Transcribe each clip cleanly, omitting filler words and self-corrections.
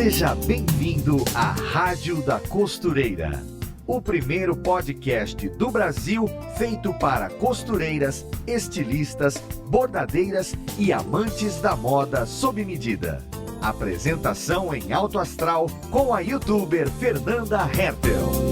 Seja bem-vindo à Rádio da Costureira, o primeiro podcast do Brasil feito para costureiras, estilistas, bordadeiras e amantes da moda sob medida. Apresentação em alto astral com a youtuber Fernanda Hertel.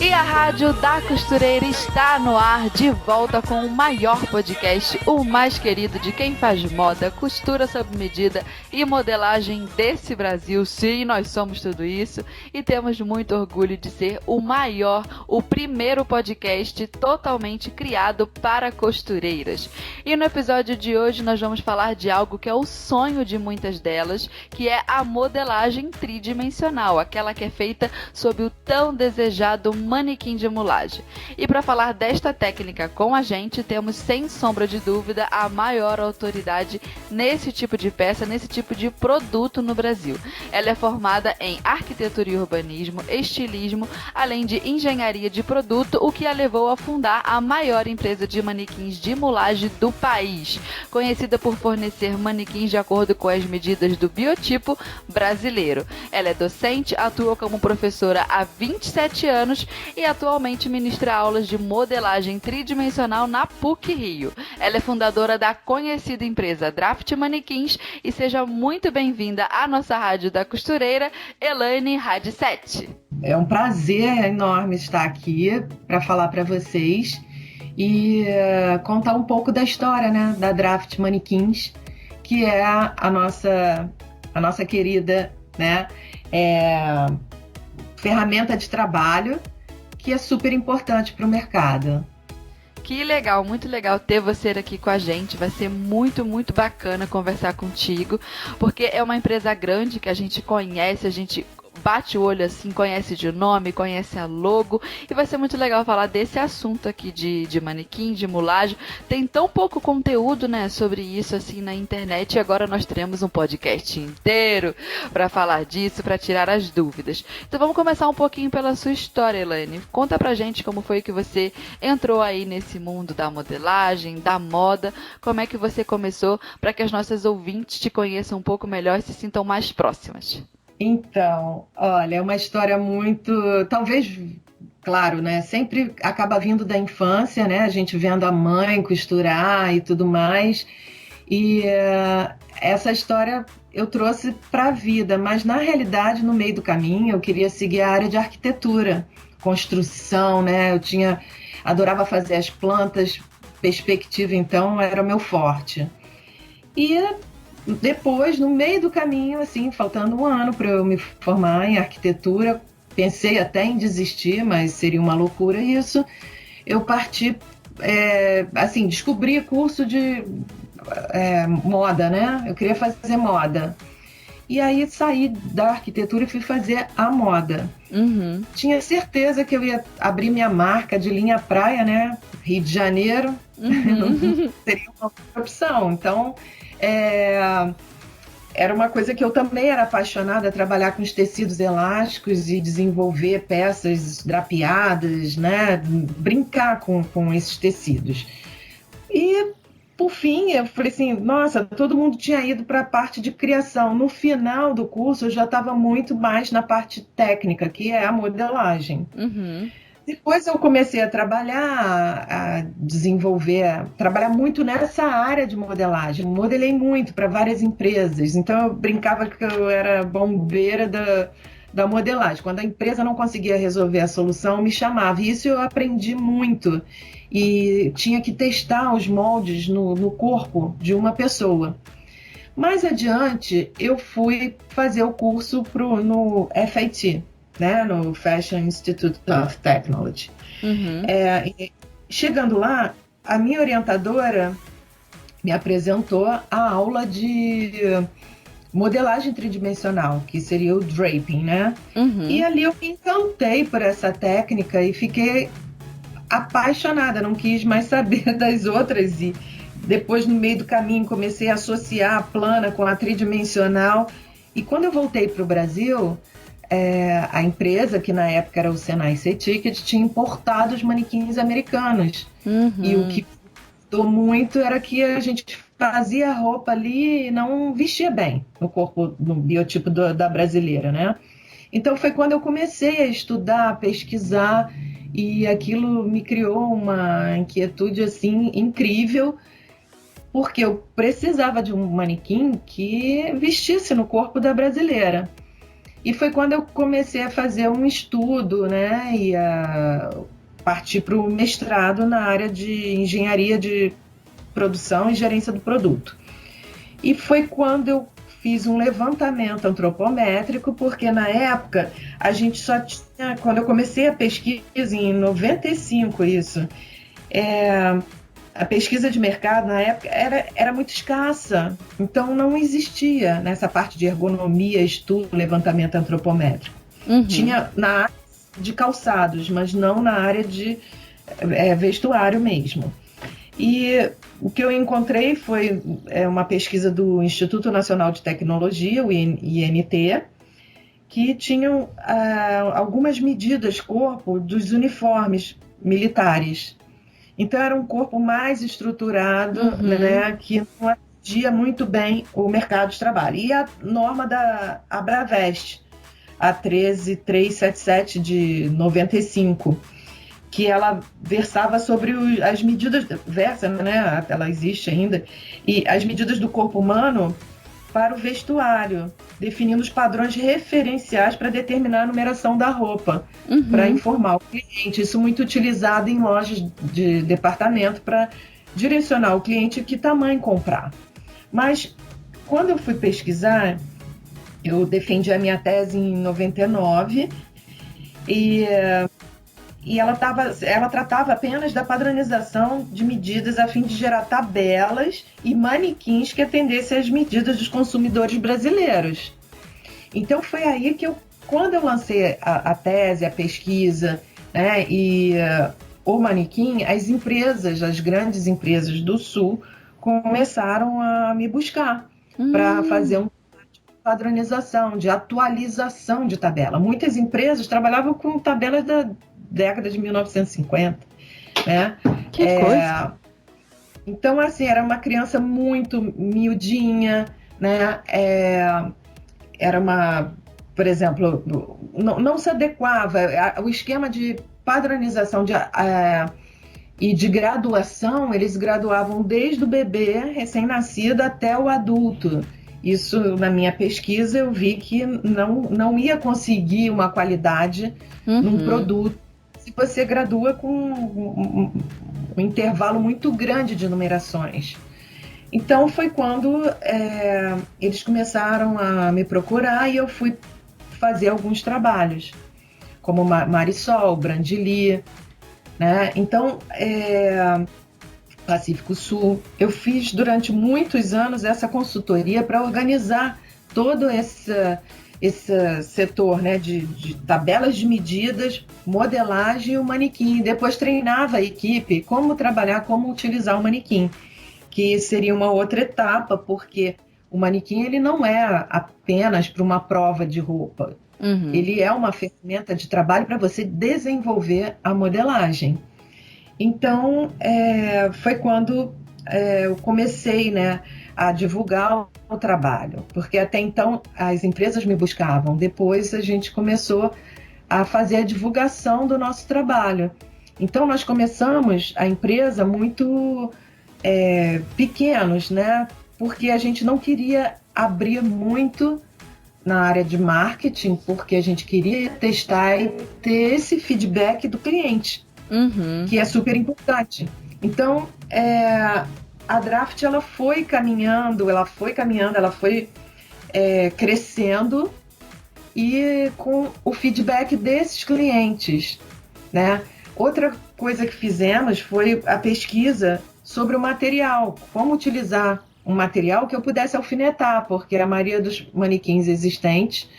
E a Rádio da Costureira está no ar, de volta com o maior podcast, o mais querido de quem faz moda, costura sob medida e modelagem desse Brasil. Sim, nós somos tudo isso e temos muito orgulho de ser o maior, o primeiro podcast totalmente criado para costureiras. E no episódio de hoje nós vamos falar de algo que é o sonho de muitas delas, que é a modelagem tridimensional, aquela que é feita sob o tão desejado manequim de mulagem. E para falar desta técnica com a gente, temos sem sombra de dúvida a maior autoridade nesse tipo de peça, nesse tipo de produto no Brasil. Ela é formada em arquitetura e urbanismo, estilismo, além de engenharia de produto, o que a levou a fundar a maior empresa de manequins de mulagem do país, conhecida por fornecer manequins de acordo com as medidas do biotipo brasileiro. Ela é docente, atua como professora há 27 anos e atualmente ministra aulas de modelagem tridimensional na PUC-Rio. Ela é fundadora da conhecida empresa Draft Manequins e seja muito bem-vinda à nossa Rádio da Costureira, Elaine Radicete. É um prazer enorme estar aqui para falar para vocês e contar um pouco da história, né, da Draft Manequins, que é a nossa querida, né, ferramenta de trabalho, que é super importante para o mercado. Que legal, muito legal ter você aqui com a gente. Vai ser muito, muito bacana conversar contigo, porque é uma empresa grande que a gente conhece, a gente bate o olho assim, conhece de nome, conhece a logo, e vai ser muito legal falar desse assunto aqui de manequim, de mulagem. Tem tão pouco conteúdo, né, sobre isso assim na internet, e agora nós teremos um podcast inteiro para falar disso, para tirar as dúvidas. Então vamos começar um pouquinho pela sua história, Elaine. Conta pra gente como foi que você entrou aí nesse mundo da modelagem, da moda, como é que você começou, para que as nossas ouvintes te conheçam um pouco melhor e se sintam mais próximas. Então, olha, é uma história muito, talvez, claro, né, sempre acaba vindo da infância, né, a gente vendo a mãe costurar e tudo mais, e essa história eu trouxe para a vida, mas na realidade, no meio do caminho, eu queria seguir a área de arquitetura, construção, né, adorava fazer as plantas, perspectiva, então, era o meu forte. E depois, no meio do caminho, assim, faltando um ano para eu me formar em arquitetura, pensei até em desistir, mas seria uma loucura isso. Eu parti, descobri curso de moda, né? Eu queria fazer moda. E aí saí da arquitetura e fui fazer a moda. Uhum. Tinha certeza que eu ia abrir minha marca de linha praia, né? Rio de Janeiro. Uhum. Seria uma opção. Então, era uma coisa que eu também era apaixonada, trabalhar com os tecidos elásticos e desenvolver peças drapeadas, né? Brincar com esses tecidos. E, por fim, eu falei assim, nossa, todo mundo tinha ido para a parte de criação. No final do curso, eu já estava muito mais na parte técnica, que é a modelagem. Uhum. Depois eu comecei a trabalhar, trabalhar muito nessa área de modelagem. Modelei muito para várias empresas, então eu brincava que eu era bombeira da modelagem. Quando a empresa não conseguia resolver a solução, me chamava. E isso eu aprendi muito. E tinha que testar os moldes no corpo de uma pessoa. Mais adiante, eu fui fazer o curso no FIT, né, no Fashion Institute of Technology. Uhum. Chegando lá, a minha orientadora me apresentou a aula de modelagem tridimensional, que seria o draping, né? Uhum. E ali eu me encantei por essa técnica e fiquei apaixonada, não quis mais saber das outras, e depois no meio do caminho comecei a associar a plana com a tridimensional, e quando eu voltei para o Brasil, a empresa, que na época era o Senai C-Ticket, tinha importado os manequins americanos. Uhum. E o que mudou muito era que a gente fazia a roupa ali e não vestia bem no corpo, no biotipo da brasileira, né? Então foi quando eu comecei a estudar, a pesquisar, e aquilo me criou uma inquietude assim incrível, porque eu precisava de um manequim que vestisse no corpo da brasileira. E foi quando eu comecei a fazer um estudo, né, e a partir para o mestrado na área de engenharia de produção e gerência do produto. E foi quando eu fiz um levantamento antropométrico, porque na época a gente só tinha, quando eu comecei a pesquisa, em 95 isso, a pesquisa de mercado na época era muito escassa, então não existia nessa parte de ergonomia, estudo, levantamento antropométrico. Tinha na área de calçados, mas não na área de vestuário mesmo. E o que eu encontrei foi uma pesquisa do Instituto Nacional de Tecnologia, o INT, que tinham algumas medidas corpo dos uniformes militares. Então era um corpo mais estruturado, né, que não atendia muito bem o mercado de trabalho. E a norma da Abravest, a 13377 de 95, que ela versava sobre as medidas, né, ela existe ainda, e as medidas do corpo humano para o vestuário, definindo os padrões referenciais para determinar a numeração da roupa, para informar o cliente. Isso muito utilizado em lojas de departamento para direcionar o cliente que tamanho comprar. Mas quando eu fui pesquisar, eu defendi a minha tese em 99 e ela tratava apenas da padronização de medidas a fim de gerar tabelas e manequins que atendessem às medidas dos consumidores brasileiros. Então foi aí que quando eu lancei a tese, a pesquisa, né, e o manequim, as grandes empresas do Sul começaram a me buscar para fazer um padronização, de atualização de tabela. Muitas empresas trabalhavam com tabelas da década de 1950, né? Que coisa! Então, assim, era uma criança muito miudinha, né? Era uma, por exemplo, não se adequava, o esquema de padronização e de graduação, eles graduavam desde o bebê recém-nascido até o adulto. Isso, na minha pesquisa, eu vi que não ia conseguir uma qualidade num produto se você gradua com um intervalo muito grande de numerações. Então foi quando eles começaram a me procurar e eu fui fazer alguns trabalhos, como Marisol, Brandili, né? Então, Pacífico Sul. Eu fiz durante muitos anos essa consultoria para organizar todo esse setor, né, de tabelas de medidas, modelagem e o manequim. Depois treinava a equipe como trabalhar, como utilizar o manequim, que seria uma outra etapa, porque o manequim ele não é apenas para uma prova de roupa. Ele é uma ferramenta de trabalho para você desenvolver a modelagem. Então, foi quando eu comecei, né, a divulgar o trabalho, porque até então as empresas me buscavam. Depois a gente começou a fazer a divulgação do nosso trabalho. Então, nós começamos a empresa muito pequenos, né, porque a gente não queria abrir muito na área de marketing, porque a gente queria testar e ter esse feedback do cliente. Que é super importante. Então, a Draft ela foi caminhando, ela foi crescendo e com o feedback desses clientes, né? Outra coisa que fizemos foi a pesquisa sobre o material, como utilizar um material que eu pudesse alfinetar, porque a maioria dos manequins existentes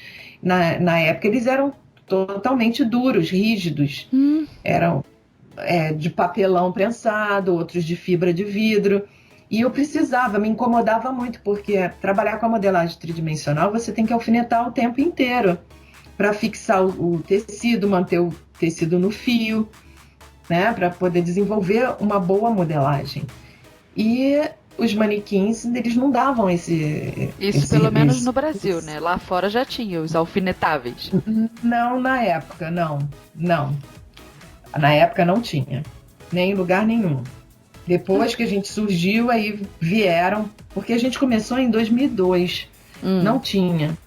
na época eles eram totalmente duros, rígidos, eram de papelão prensado, outros de fibra de vidro. E eu me incomodava muito, porque trabalhar com a modelagem tridimensional, você tem que alfinetar o tempo inteiro para fixar o tecido, manter o tecido no fio, né, para poder desenvolver uma boa modelagem. E os manequins, eles não davam Isso pelo menos no Brasil, né? Lá fora já tinha os alfinetáveis. Não, na época, não. Na época não tinha, nem em lugar nenhum. Depois que a gente surgiu, aí vieram, porque a gente começou em 2002, não tinha.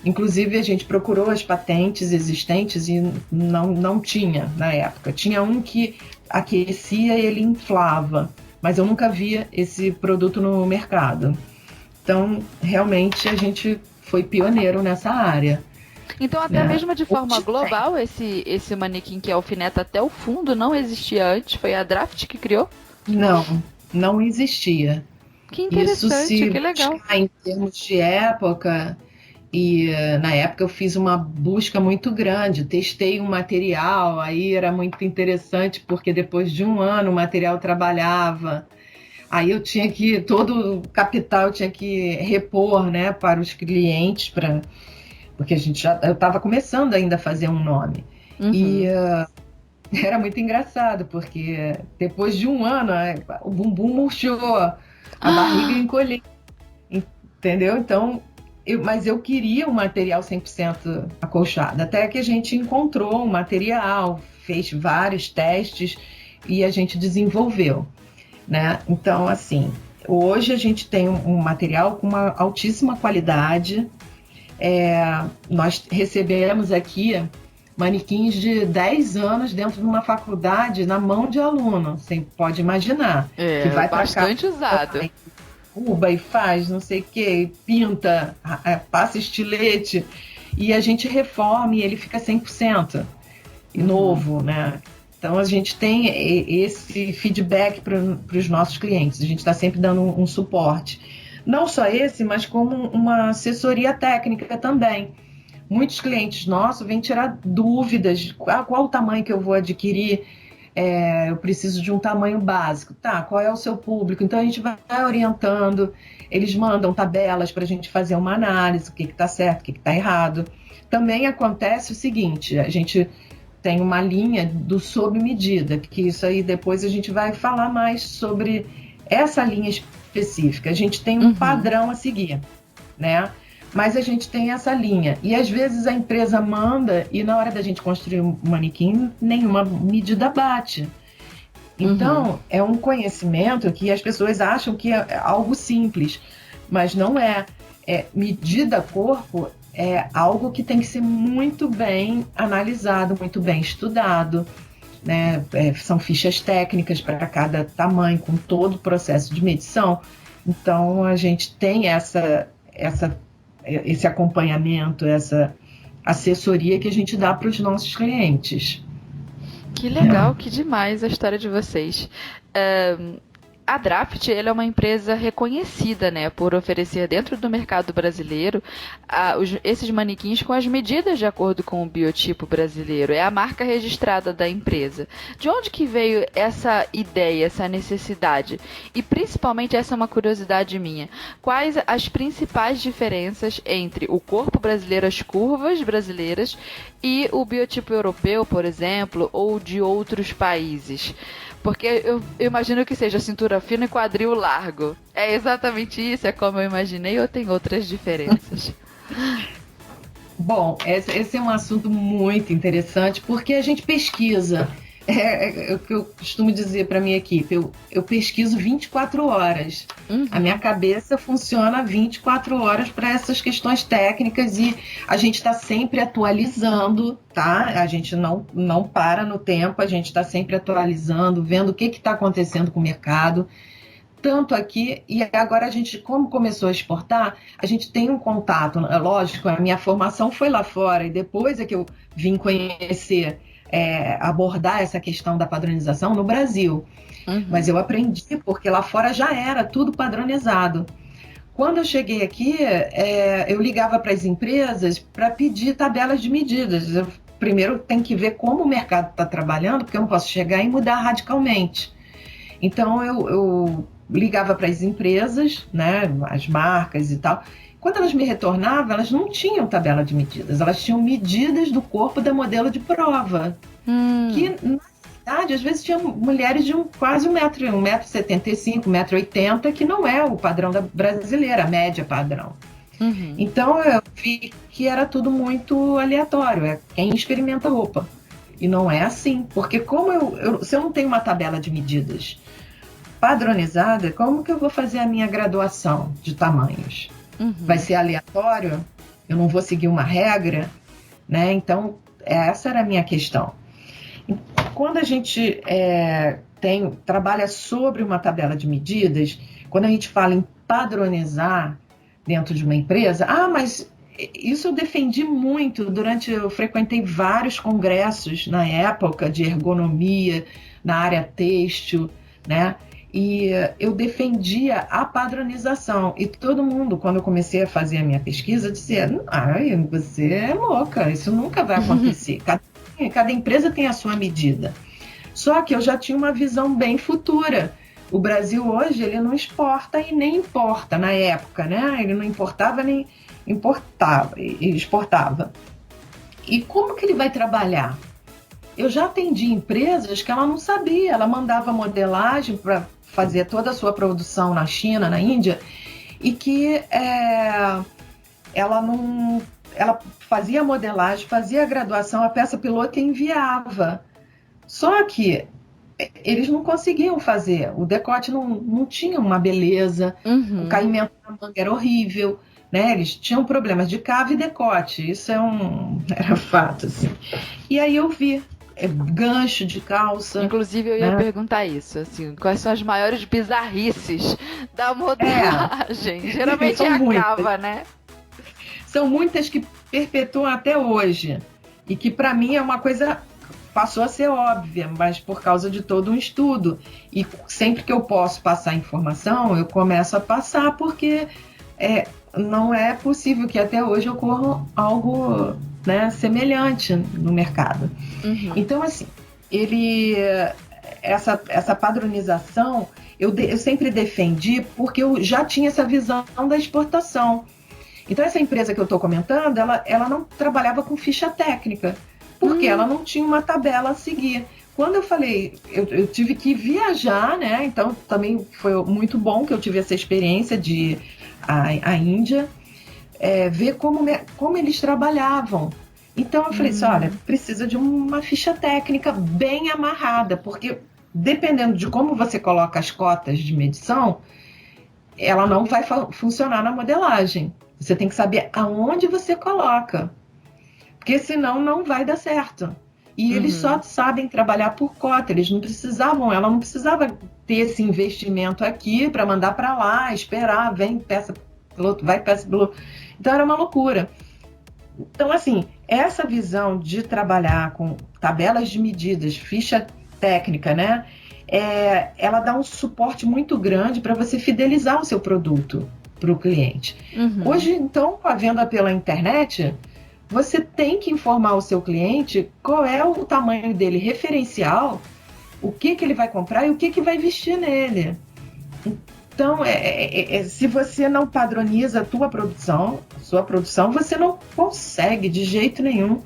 Inclusive a gente procurou as patentes existentes e não tinha na época. Tinha um que aquecia e ele inflava, mas eu nunca via esse produto no mercado. Então, realmente, a gente foi pioneiro nessa área. Então, até mesmo de forma global, esse manequim que alfineta até o fundo não existia antes? Foi a Draft que criou? Não existia. Que interessante, que legal. Em termos de época, e na época eu fiz uma busca muito grande, testei um material, aí era muito interessante, porque depois de um ano o material trabalhava. Aí eu tinha que, todo o capital eu tinha que repor, né, para os clientes, porque eu estava começando ainda a fazer um nome. E era muito engraçado, porque depois de um ano o bumbum murchou, a barriga encolheu, entendeu? Então, mas eu queria um material 100% acolchado, até que a gente encontrou um material, fez vários testes e a gente desenvolveu, né? Então, assim, hoje a gente tem um material com uma altíssima qualidade. Nós recebemos aqui manequins de 10 anos dentro de uma faculdade na mão de aluno, você pode imaginar. Que vai bastante usado. Cuba e faz não sei o que, pinta, passa estilete, e a gente reforma e ele fica 100% novo, né? Então a gente tem esse feedback para os nossos clientes, a gente está sempre dando um suporte. Não só esse, mas como uma assessoria técnica também. Muitos clientes nossos vêm tirar dúvidas, qual o tamanho que eu vou adquirir, eu preciso de um tamanho básico, tá? Qual é o seu público? Então a gente vai orientando, eles mandam tabelas para a gente fazer uma análise, o que está certo, o que está errado. Também acontece o seguinte, a gente tem uma linha do sob medida, que isso aí depois a gente vai falar mais sobre essa linha específica. A gente tem um padrão a seguir, né? Mas a gente tem essa linha. E às vezes a empresa manda e na hora da gente construir um manequim, nenhuma medida bate. Então, é um conhecimento que as pessoas acham que é algo simples, mas não é. Medida corpo é algo que tem que ser muito bem analisado, muito bem estudado, né? São fichas técnicas para cada tamanho, com todo o processo de medição. Então, a gente tem esse acompanhamento, essa assessoria que a gente dá para os nossos clientes. Que legal, que demais a história de vocês. A Draft, ela é uma empresa reconhecida, né, por oferecer dentro do mercado brasileiro esses manequins com as medidas de acordo com o biotipo brasileiro. É a marca registrada da empresa. De onde que veio essa ideia, essa necessidade? E principalmente, essa é uma curiosidade minha, quais as principais diferenças entre o corpo brasileiro, as curvas brasileiras, e o biotipo europeu, por exemplo, ou de outros países? Porque eu imagino que seja cintura fina e quadril largo. É exatamente isso? É como eu imaginei ou tem outras diferenças? Bom, esse é um assunto muito interessante porque a gente pesquisa. É o que eu costumo dizer para minha equipe. Eu pesquiso 24 horas. A minha cabeça funciona 24 horas para essas questões técnicas e a gente está sempre atualizando, tá? A gente não para no tempo, a gente está sempre atualizando, vendo o que está acontecendo com o mercado. Tanto aqui, e agora a gente, como começou a exportar, a gente tem um contato. Lógico, a minha formação foi lá fora e depois é que eu vim conhecer, abordar essa questão da padronização no Brasil. Mas eu aprendi porque lá fora já era tudo padronizado. Quando eu cheguei aqui, eu ligava para as empresas para pedir tabelas de medidas. Primeiro tem que ver como o mercado está trabalhando, porque eu não posso chegar e mudar radicalmente. Então eu ligava para as empresas, né, as marcas e tal. Quando elas me retornavam, elas não tinham tabela de medidas, elas tinham medidas do corpo da modelo de prova, que idade, às vezes tinha mulheres de quase 1,75 m, 1,80 m, que não é o padrão da brasileira, a média padrão. Uhum. Então eu vi que era tudo muito aleatório, é quem experimenta roupa. E não é assim, porque se eu não tenho uma tabela de medidas padronizada, como que eu vou fazer a minha graduação de tamanhos? Uhum. Vai ser aleatório? Eu não vou seguir uma regra? Né? Então, essa era a minha questão. Quando a gente trabalha sobre uma tabela de medidas, quando a gente fala em padronizar dentro de uma empresa, mas isso eu defendi muito eu frequentei vários congressos na época de ergonomia, na área têxtil, né? E eu defendia a padronização. E todo mundo, quando eu comecei a fazer a minha pesquisa, dizia: você é louca, isso nunca vai acontecer. Cada empresa tem a sua medida. Só que eu já tinha uma visão bem futura. O Brasil hoje, ele não exporta e nem importa na época, né? Ele não importava nem exportava. E como que ele vai trabalhar? Eu já atendi empresas que ela não sabia, ela mandava modelagem para fazer toda a sua produção na China, na Índia, e que ela fazia a modelagem, fazia a graduação, a peça piloto e enviava. Só que eles não conseguiam fazer, o decote não tinha uma beleza, o caimento da manga era horrível, né? Eles tinham problemas de cava e decote, isso era fato, assim. E aí eu vi gancho de calça. Inclusive eu ia perguntar isso, assim, quais são as maiores bizarrices da modelagem? Geralmente acaba, né? São muitas que perpetuam até hoje e que para mim é uma coisa passou a ser óbvia, mas por causa de todo um estudo. E sempre que eu posso passar informação, eu começo a passar, porque não é possível que até hoje ocorra algo, né, semelhante no mercado. Uhum. Então, assim, essa padronização eu sempre defendi, porque eu já tinha essa visão da exportação. Então, essa empresa que eu estou comentando, ela não trabalhava com ficha técnica, porque ela não tinha uma tabela a seguir. Quando eu falei, eu tive que viajar, né? Então, também foi muito bom que eu tive essa experiência de a Índia, ver como eles trabalhavam. Então, eu falei assim, olha, precisa de uma ficha técnica bem amarrada, porque dependendo de como você coloca as cotas de medição, ela não vai funcionar na modelagem. Você tem que saber aonde você coloca, porque senão não vai dar certo. E eles só sabem trabalhar por cota, ela não precisava ter esse investimento aqui para mandar para lá, esperar, vem peça piloto, vai peça piloto. Então era uma loucura. Então, assim, essa visão de trabalhar com tabelas de medidas, ficha técnica, né? Ela dá um suporte muito grande para você fidelizar o seu produto para o cliente. Hoje, então, com a venda pela internet, você tem que informar o seu cliente qual é o tamanho dele referencial, o que ele vai comprar e o que vai vestir nele. Então, se você não padroniza a sua produção, você não consegue de jeito nenhum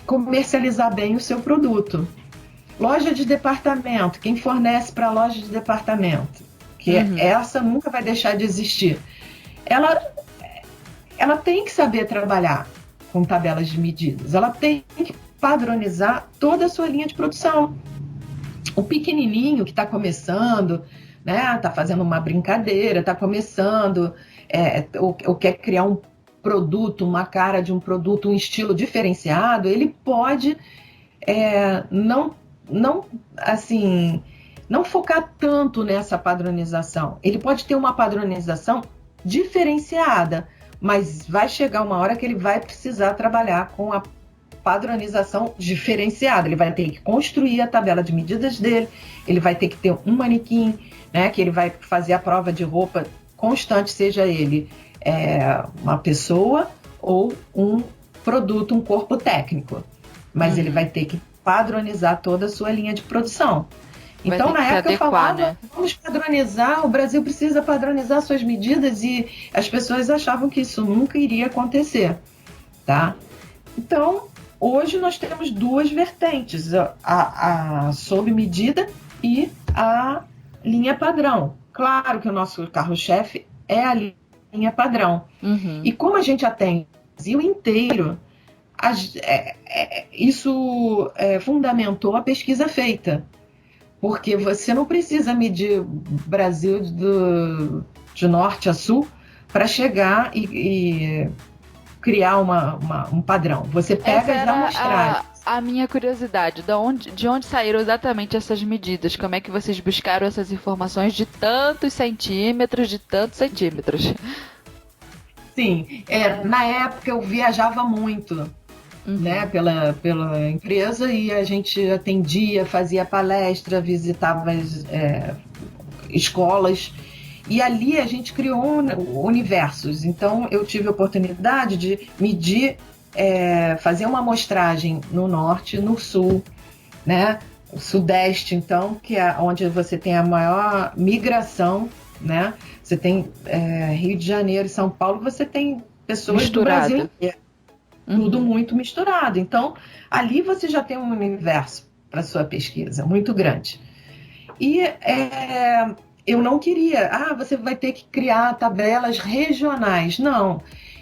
comercializar bem o seu produto. Loja de departamento, quem fornece para a loja de departamento, que essa nunca vai deixar de existir, ela tem que saber trabalhar com tabelas de medidas, ela tem que padronizar toda a sua linha de produção. O pequenininho que está começando, né, está fazendo uma brincadeira, está começando, ou quer criar um produto, uma cara de um produto, um estilo diferenciado, ele pode não focar tanto nessa padronização. Ele pode ter uma padronização diferenciada, mas vai chegar uma hora que ele vai precisar trabalhar com a padronização diferenciada. Ele vai ter que construir a tabela de medidas dele, ele vai ter que ter um manequim, né, que ele vai fazer a prova de roupa constante, seja ele uma pessoa ou um produto, um corpo técnico. Mas ele vai ter que padronizar toda a sua linha de produção. Então, na época eu falava, né? Vamos padronizar, o Brasil precisa padronizar suas medidas, e as pessoas achavam que isso nunca iria acontecer, tá? Então, hoje nós temos duas vertentes, a sob medida e a linha padrão. Claro que o nosso carro-chefe é a linha padrão. E como a gente atende o Brasil inteiro, isso fundamentou a pesquisa feita. Porque você não precisa medir Brasil de norte a sul para chegar e criar um padrão. Você pega as amostragens. A minha curiosidade, de onde saíram exatamente essas medidas? Como é que vocês buscaram essas informações de tantos centímetros, Sim, na época eu viajava muito, né, pela empresa, e a gente atendia, fazia palestra, visitava as escolas, e ali a gente criou universos. Então eu tive a oportunidade de medir, fazer uma amostragem no norte, no sul, né, sudeste, então, que é onde você tem a maior migração, né? Você tem Rio de Janeiro e São Paulo, você tem pessoas do Brasil inteiro. Tudo muito misturado. Então, ali você já tem um universo para sua pesquisa muito grande. E eu não queria, você vai ter que criar tabelas regionais. Não.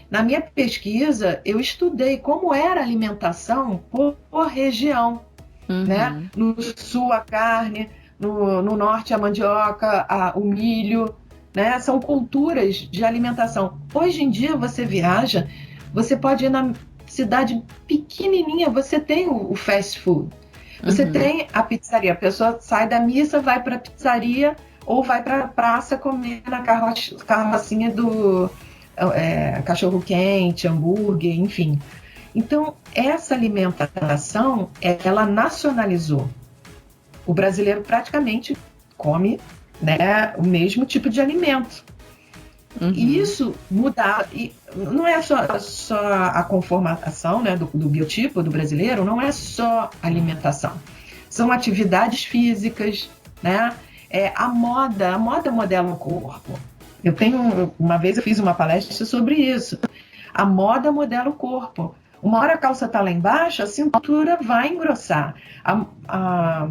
Na minha pesquisa, eu estudei como era a alimentação por região. Né? No sul, a carne, no norte, a mandioca, o milho. Né? São culturas de alimentação. Hoje em dia, você viaja, você pode ir na cidade pequenininha, você tem o fast food, você tem a pizzaria, a pessoa sai da missa, vai para a pizzaria ou vai para a praça comer na carrocinha do cachorro-quente, hambúrguer, enfim. Então, essa alimentação, ela nacionalizou. O brasileiro praticamente come, né, o mesmo tipo de alimento. E isso muda, e não é só a conformação, né, do biotipo do brasileiro, não é só alimentação. São atividades físicas, né? A moda modela o corpo. Uma vez eu fiz uma palestra sobre isso. A moda modela o corpo. Uma hora a calça está lá embaixo, a cintura vai engrossar. A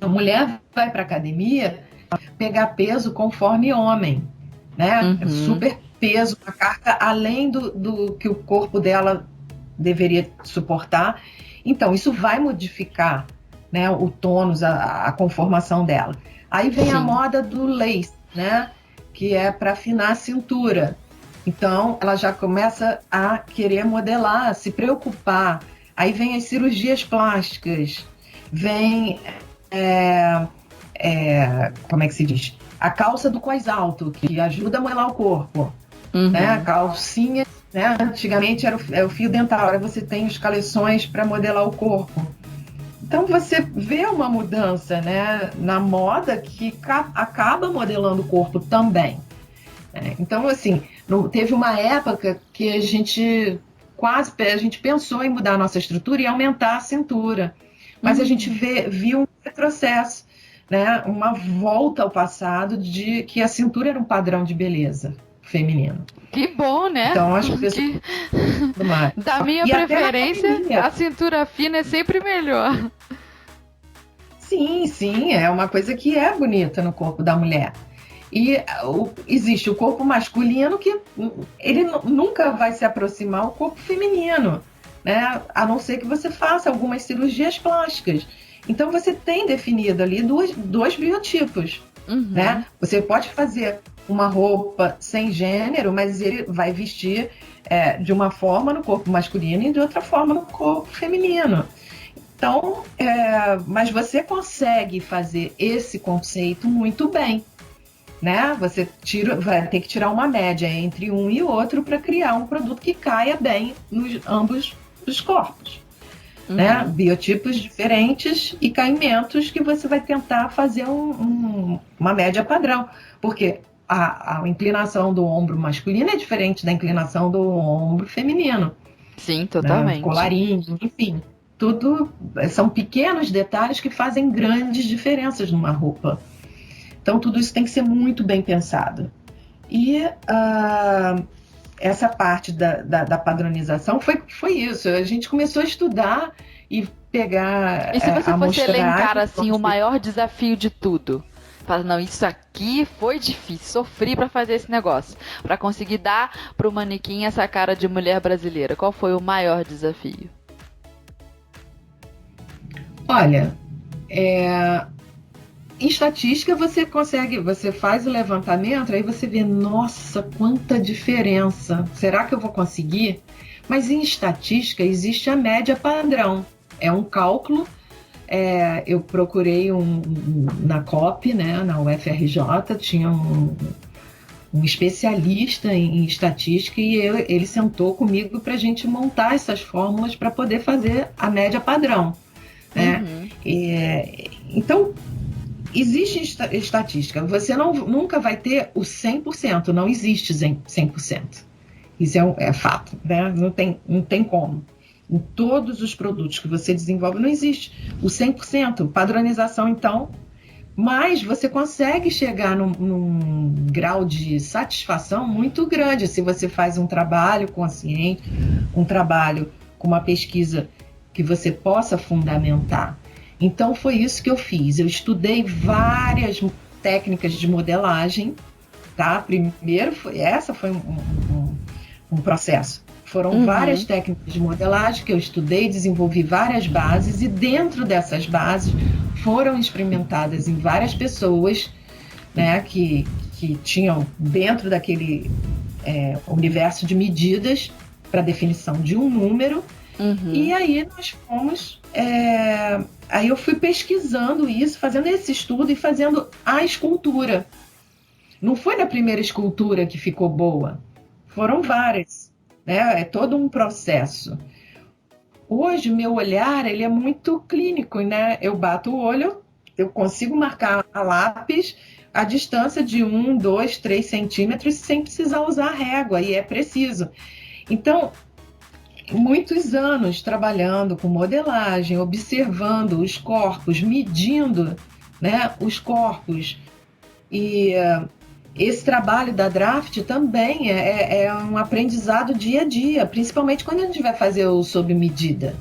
mulher vai para a academia pegar peso conforme homem, né? Super peso, uma carga além do que o corpo dela deveria suportar. Então, isso vai modificar, né, o tônus, a conformação dela. Aí vem a moda do lace, né, que é para afinar a cintura. Então, ela já começa a querer modelar, a se preocupar. Aí vem as cirurgias plásticas, vem, como é que se diz? A calça do cós alto, que ajuda a modelar o corpo. Né? A calcinha, né? Antigamente era o fio dental, agora você tem os caleções para modelar o corpo. Então você vê uma mudança, né, na moda que acaba modelando o corpo também. Então, assim, teve uma época que a gente pensou em mudar a nossa estrutura e aumentar a cintura. Mas a gente viu um retrocesso, né, uma volta ao passado de que a cintura era um padrão de beleza feminino. Que bom, né? Então, acho que da minha preferência, a cintura fina é sempre melhor. Sim, é uma coisa que é bonita no corpo da mulher. E existe o corpo masculino que ele nunca vai se aproximar ao corpo feminino, né? A não ser que você faça algumas cirurgias plásticas. Então você tem definido ali dois biotipos, né? Você pode fazer uma roupa sem gênero, mas ele vai vestir de uma forma no corpo masculino e de outra forma no corpo feminino. Então, mas você consegue fazer esse conceito muito bem, né? Você vai ter que tirar uma média entre um e outro para criar um produto que caia bem nos ambos os corpos. Né? Biotipos diferentes e caimentos que você vai tentar fazer uma média padrão, porque a inclinação do ombro masculino é diferente da inclinação do ombro feminino. Sim, totalmente. Né? Colarinho, enfim, tudo são pequenos detalhes que fazem grandes diferenças numa roupa. Então tudo isso tem que ser muito bem pensado. E essa parte da padronização foi isso. A gente começou a estudar e pegar E se você a fosse elencar, amostragem. assim, o maior desafio de tudo? Fala, não, isso aqui foi difícil, sofri pra fazer esse negócio, pra conseguir dar pro manequim essa cara de mulher brasileira. Qual foi o maior desafio? Olha, em estatística você faz o levantamento, aí você vê, nossa, quanta diferença. Será que eu vou conseguir? Mas em estatística existe a média padrão. É um cálculo. Eu procurei na COP, né, na UFRJ, tinha um especialista em estatística e ele sentou comigo para a gente montar essas fórmulas para poder fazer a média padrão. Né? Então, existe estatística. Você nunca vai ter o 100%, não existe 100%. Isso é fato, né? Não tem como. Em todos os produtos que você desenvolve não existe o 100%. Padronização, então, mas você consegue chegar num grau de satisfação muito grande se você faz um trabalho consciente, um trabalho com uma pesquisa que você possa fundamentar. Então foi isso que eu fiz. Eu estudei várias técnicas de modelagem, tá? Primeiro essa foi um processo. Foram várias técnicas de modelagem que eu estudei, desenvolvi várias bases e dentro dessas bases foram experimentadas em várias pessoas, né, que tinham dentro daquele universo de medidas para definição de um número. E aí nós fomos... aí eu fui pesquisando isso, fazendo esse estudo e fazendo a escultura. Não foi na primeira escultura que ficou boa, foram várias. É todo um processo. Hoje, meu olhar ele é muito clínico, né? Eu bato o olho, eu consigo marcar a lápis a distância de 1, 2, 3 centímetros sem precisar usar régua, e é preciso. Então, muitos anos trabalhando com modelagem, observando os corpos, medindo, né, os corpos. E esse trabalho da Draft também é um aprendizado dia a dia, principalmente quando a gente vai fazer o sob medida,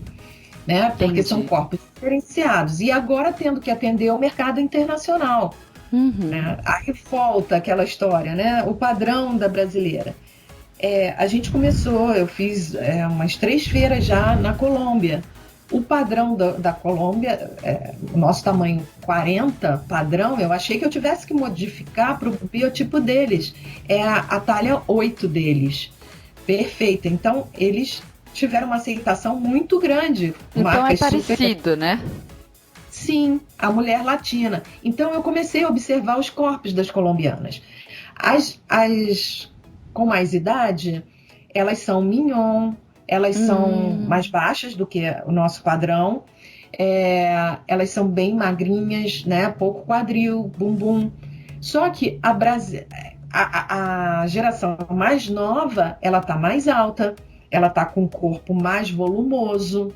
né? Porque são corpos diferenciados. E agora tendo que atender ao mercado internacional. Né? Aí volta aquela história, né? O padrão da brasileira. A gente começou, eu fiz umas 3 feiras já na Colômbia. O padrão da Colômbia, o nosso tamanho 40 padrão, eu achei que eu tivesse que modificar para o biotipo deles. É a talha 8 deles. Perfeita. Então, eles tiveram uma aceitação muito grande. Então é parecido, né? Sim, a mulher latina. Então, eu comecei a observar os corpos das colombianas. As com mais idade, elas são mignon, elas são mais baixas do que o nosso padrão, elas são bem magrinhas, né? Pouco quadril, bumbum. Só que a geração mais nova, ela tá mais alta, ela tá com um corpo mais volumoso.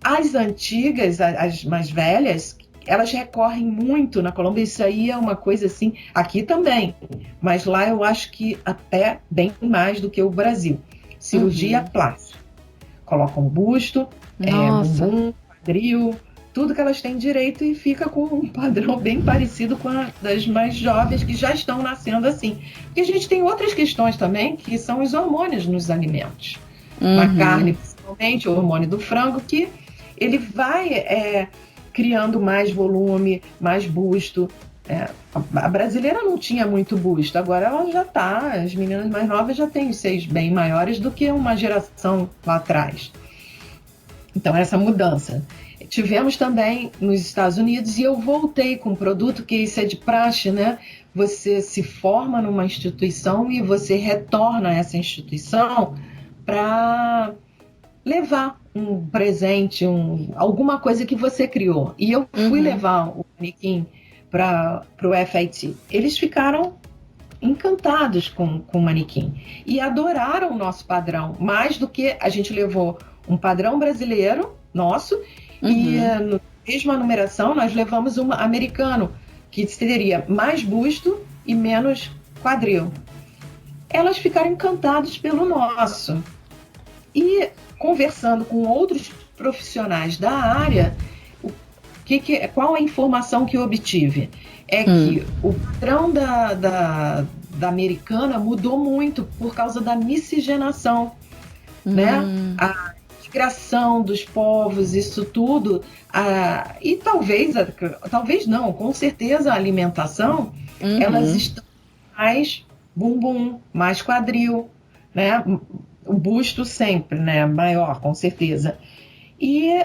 As antigas, as mais velhas, elas recorrem muito na Colômbia, isso aí é uma coisa assim, aqui também, mas lá eu acho que até bem mais do que o Brasil. Cirurgia plástica. Colocam busto, bumbum, quadril, tudo que elas têm direito e fica com um padrão bem parecido com a das mais jovens que já estão nascendo assim. Porque a gente tem outras questões também, que são os hormônios nos alimentos. Na carne, principalmente, o hormônio do frango, que ele vai criando mais volume, mais busto. A brasileira não tinha muito busto, agora ela já está, as meninas mais novas já têm os seios bem maiores do que uma geração lá atrás. Então, essa mudança. Tivemos também nos Estados Unidos e eu voltei com um produto que isso é de praxe, né? Você se forma numa instituição e você retorna a essa instituição para levar um presente, alguma coisa que você criou. E eu fui levar o manequim para o FIT. Eles ficaram encantados com o manequim e adoraram o nosso padrão, mais do que a gente levou um padrão brasileiro nosso e na mesma numeração nós levamos um americano que teria mais busto e menos quadril. elas ficaram encantadas pelo nosso. E conversando com outros profissionais da área, qual a informação que eu obtive? É que o padrão da americana mudou muito por causa da miscigenação, né? A migração dos povos, isso tudo, e talvez não, com certeza a alimentação, elas estão mais bumbum, mais quadril, né? O busto sempre, né? Maior, com certeza. E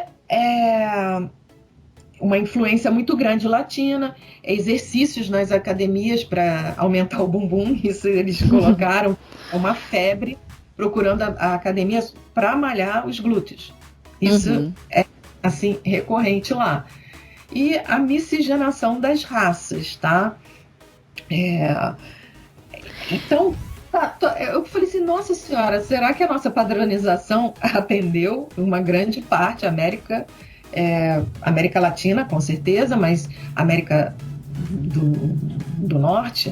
uma influência muito grande latina, exercícios nas academias para aumentar o bumbum, isso eles colocaram, uma febre, procurando a academia para malhar os glúteos. Isso é, assim, recorrente lá. E a miscigenação das raças, tá? Então, eu falei assim, nossa senhora, será que a nossa padronização atendeu uma grande parte, América Latina, com certeza, mas América do Norte?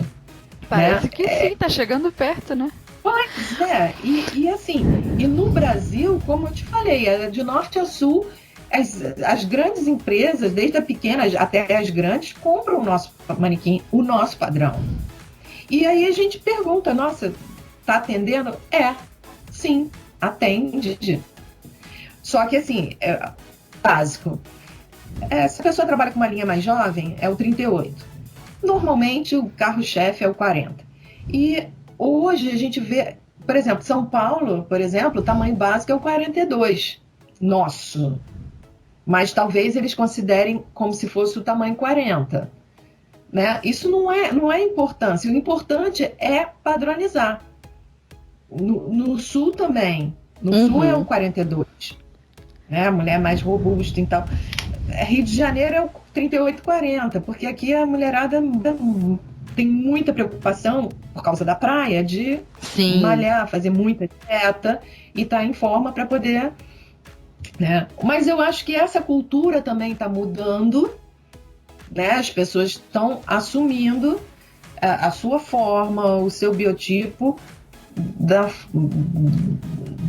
Parece né? que sim, tá chegando perto, né? Pois é, e assim, e no Brasil, como eu te falei, de norte a sul, as grandes empresas, desde a pequena até as grandes, compram o nosso manequim, o nosso padrão. E aí a gente pergunta, nossa, tá atendendo? Sim, atende. Só que assim, básico. Se a pessoa trabalha com uma linha mais jovem, é o 38. Normalmente o carro-chefe é o 40. E hoje a gente vê, por exemplo, São Paulo, por exemplo, o tamanho básico é o 42. Nosso. Mas talvez eles considerem como se fosse o tamanho 40. Né? Isso não é importância. O importante é padronizar. No Sul também. No Sul é o 42. Né? A mulher mais robusta. Então, Rio de Janeiro é o 38-40, porque aqui a mulherada tem muita preocupação, por causa da praia, de malhar, fazer muita dieta e estar em forma para poder... Né? Mas eu acho que essa cultura também está mudando. Né? As pessoas estão assumindo a sua forma, o seu biotipo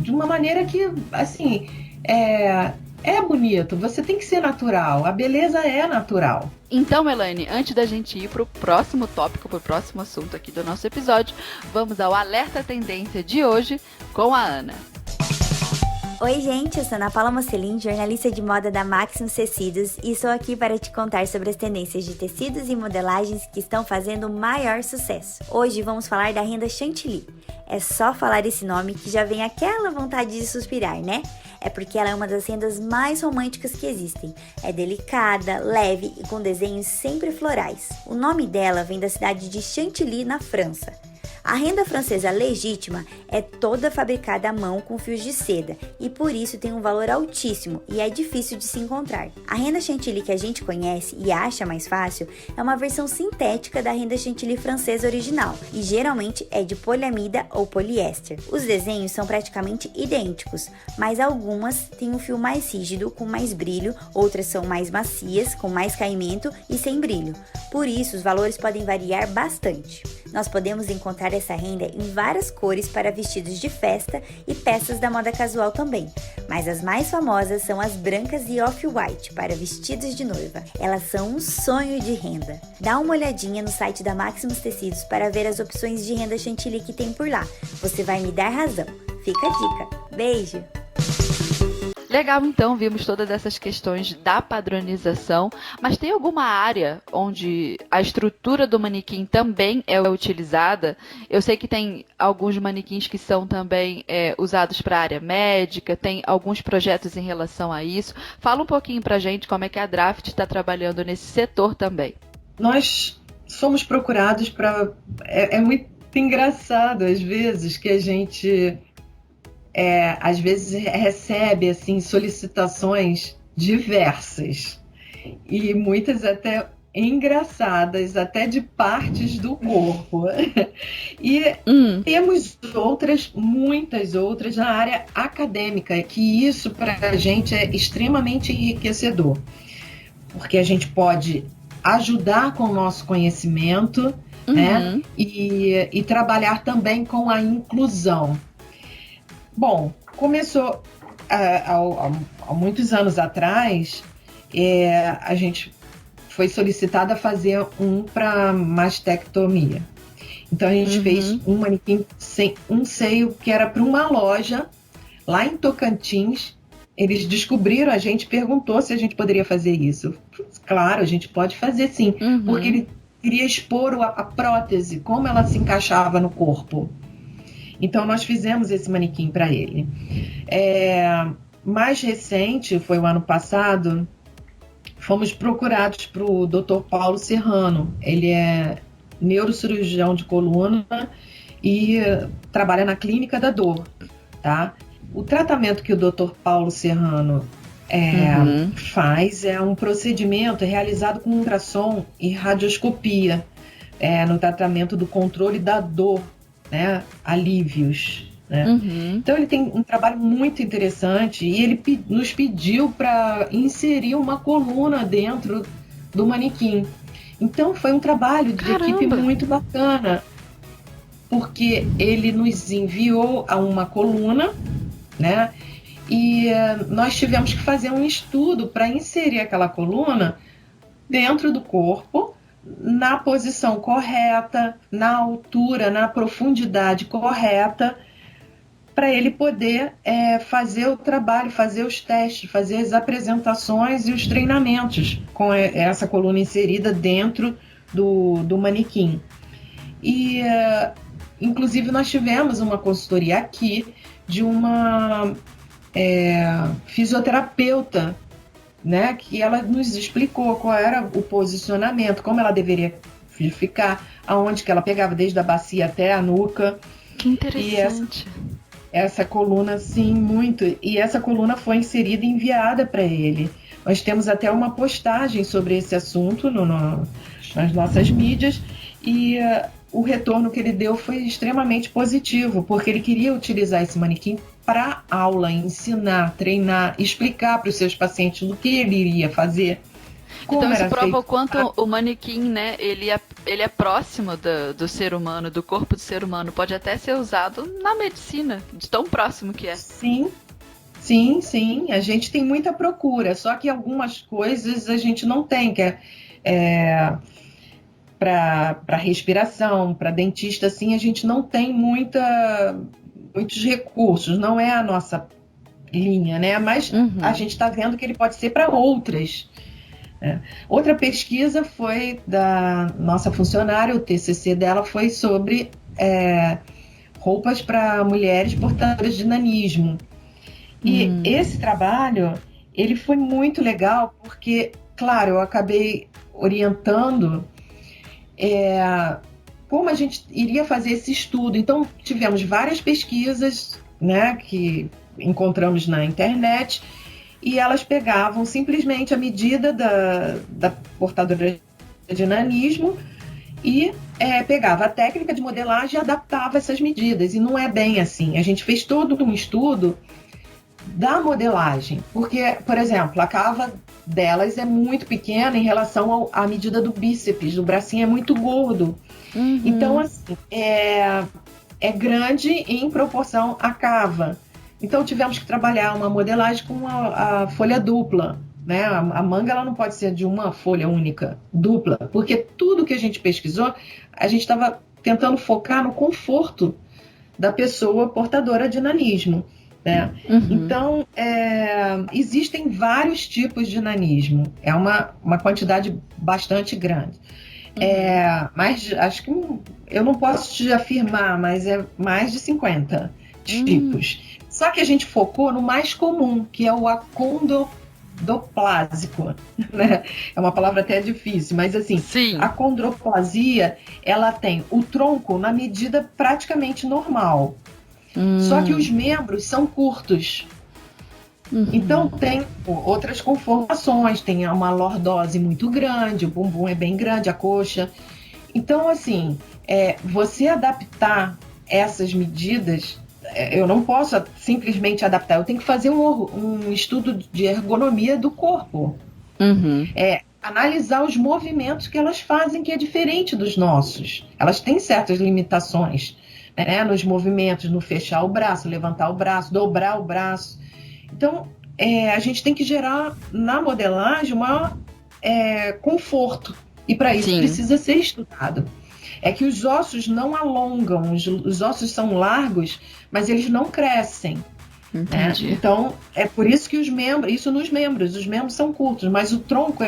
de uma maneira que, assim, é bonito. Você tem que ser natural. A beleza é natural. Então, Elaine, antes da gente ir pro próximo tópico, pro próximo assunto aqui do nosso episódio, vamos ao Alerta Tendência de hoje com a Ana. Oi gente, eu sou Ana Paula Mocelin, jornalista de moda da Maximus Tecidos e estou aqui para te contar sobre as tendências de tecidos e modelagens que estão fazendo o maior sucesso. Hoje vamos falar da renda chantilly. É só falar esse nome que já vem aquela vontade de suspirar, né? É porque ela é uma das rendas mais românticas que existem. É delicada, leve e com desenhos sempre florais. O nome dela vem da cidade de Chantilly, na França. A renda francesa legítima é toda fabricada à mão com fios de seda e por isso tem um valor altíssimo e é difícil de se encontrar. A renda chantilly que a gente conhece e acha mais fácil é uma versão sintética da renda chantilly francesa original e geralmente é de poliamida ou poliéster. Os desenhos são praticamente idênticos, mas algumas têm um fio mais rígido com mais brilho, outras são mais macias com mais caimento e sem brilho. Por isso os valores podem variar bastante. Nós podemos encontrar essa renda em várias cores para vestidos de festa e peças da moda casual também, mas as mais famosas são as brancas e off-white para vestidos de noiva. Elas são um sonho de renda. Dá uma olhadinha no site da Maximus Tecidos para ver as opções de renda chantilly que tem por lá. Você vai me dar razão. Fica a dica. Beijo! Legal, então, vimos todas essas questões da padronização, mas tem alguma área onde a estrutura do manequim também é utilizada? Eu sei que tem alguns manequins que são também usados para a área médica, tem alguns projetos em relação a isso. Fala um pouquinho pra gente como é que a Draft está trabalhando nesse setor também. Nós somos procurados para... É muito engraçado, às vezes, que a gente... às vezes recebe assim, solicitações diversas e muitas até engraçadas, até de partes do corpo. E temos muitas outras na área acadêmica, que isso para a gente é extremamente enriquecedor, porque a gente pode ajudar com o nosso conhecimento, né? E trabalhar também com a inclusão. Bom, começou há muitos anos atrás, a gente foi solicitada a fazer um para mastectomia. Então a gente fez um manequim sem um seio que era para uma loja lá em Tocantins. Eles descobriram, a gente perguntou se a gente poderia fazer isso. Claro, a gente pode fazer sim, porque ele queria expor a prótese, como ela se encaixava no corpo. Então nós fizemos esse manequim para ele. Mais recente, foi o ano passado, fomos procurados para o Dr. Paulo Serrano. Ele é neurocirurgião de coluna e trabalha na Clínica da Dor, tá? O tratamento que o Dr. Paulo Serrano faz é um procedimento realizado com ultrassom e radioscopia no tratamento do controle da dor, né? Alívios, né? Então ele tem um trabalho muito interessante e ele nos pediu para inserir uma coluna dentro do manequim. Então foi um trabalho de equipe muito bacana, porque ele nos enviou a uma coluna, né? E nós tivemos que fazer um estudo para inserir aquela coluna dentro do corpo, na posição correta, na altura, na profundidade correta, para ele poder fazer o trabalho, fazer os testes, fazer as apresentações e os treinamentos com essa coluna inserida dentro do manequim. E, inclusive, nós tivemos uma consultoria aqui de uma fisioterapeuta, né, que ela nos explicou qual era o posicionamento, como ela deveria ficar, aonde que ela pegava desde a bacia até a nuca. Que interessante. E essa coluna, sim, muito. E essa coluna foi inserida e enviada para ele. Nós temos até uma postagem sobre esse assunto nas nossas mídias e o retorno que ele deu foi extremamente positivo, porque ele queria utilizar esse manequim para aula, ensinar, treinar, explicar para os seus pacientes do que ele iria fazer. Então isso prova o quanto o manequim, né, ele é próximo do ser humano, do corpo do ser humano. Pode até ser usado na medicina, de tão próximo que é. Sim. A gente tem muita procura, só que algumas coisas a gente não tem, que para respiração, para dentista, assim, a gente não tem muitos recursos, não é a nossa linha, né? Mas a gente está vendo que ele pode ser para outras. Outra pesquisa foi da nossa funcionária, o TCC dela foi sobre roupas para mulheres portadoras de nanismo. E esse trabalho, ele foi muito legal porque, claro, eu acabei orientando como a gente iria fazer esse estudo. Então, tivemos várias pesquisas, né, que encontramos na internet, e elas pegavam simplesmente a medida da portadora de nanismo e pegava a técnica de modelagem e adaptava essas medidas. E não é bem assim. A gente fez todo um estudo da modelagem, porque, por exemplo, a cava delas é muito pequena em relação à medida do bíceps, do bracinho é muito gordo. Então, assim, é grande em proporção à cava. Então tivemos que trabalhar uma modelagem com a folha dupla, né? A manga ela não pode ser de uma folha única, dupla, porque tudo que a gente pesquisou, a gente estava tentando focar no conforto da pessoa portadora de nanismo, né? Então existem vários tipos de nanismo, é uma quantidade bastante grande. Mas acho que eu não posso te afirmar, mas é mais de 50 tipos. Só que a gente focou no mais comum, que é o acondroplásico, né? É uma palavra até difícil, mas assim, Sim. A acondroplasia, ela tem o tronco na medida praticamente normal. Só que os membros são curtos. Então tem outras conformações, tem uma lordose muito grande, o bumbum é bem grande, a coxa. Então, assim, você adaptar essas medidas, eu não posso simplesmente adaptar, eu tenho que fazer um estudo de ergonomia do corpo. analisar os movimentos que elas fazem, que é diferente dos nossos. Elas têm certas limitações, né, nos movimentos, no fechar o braço, levantar o braço, dobrar o braço. Então, a gente tem que gerar na modelagem um maior conforto. E para isso precisa ser estudado. É que os ossos não alongam, os ossos são largos, mas eles não crescem. Entendi. Então, é por isso que os membros são curtos, mas o tronco,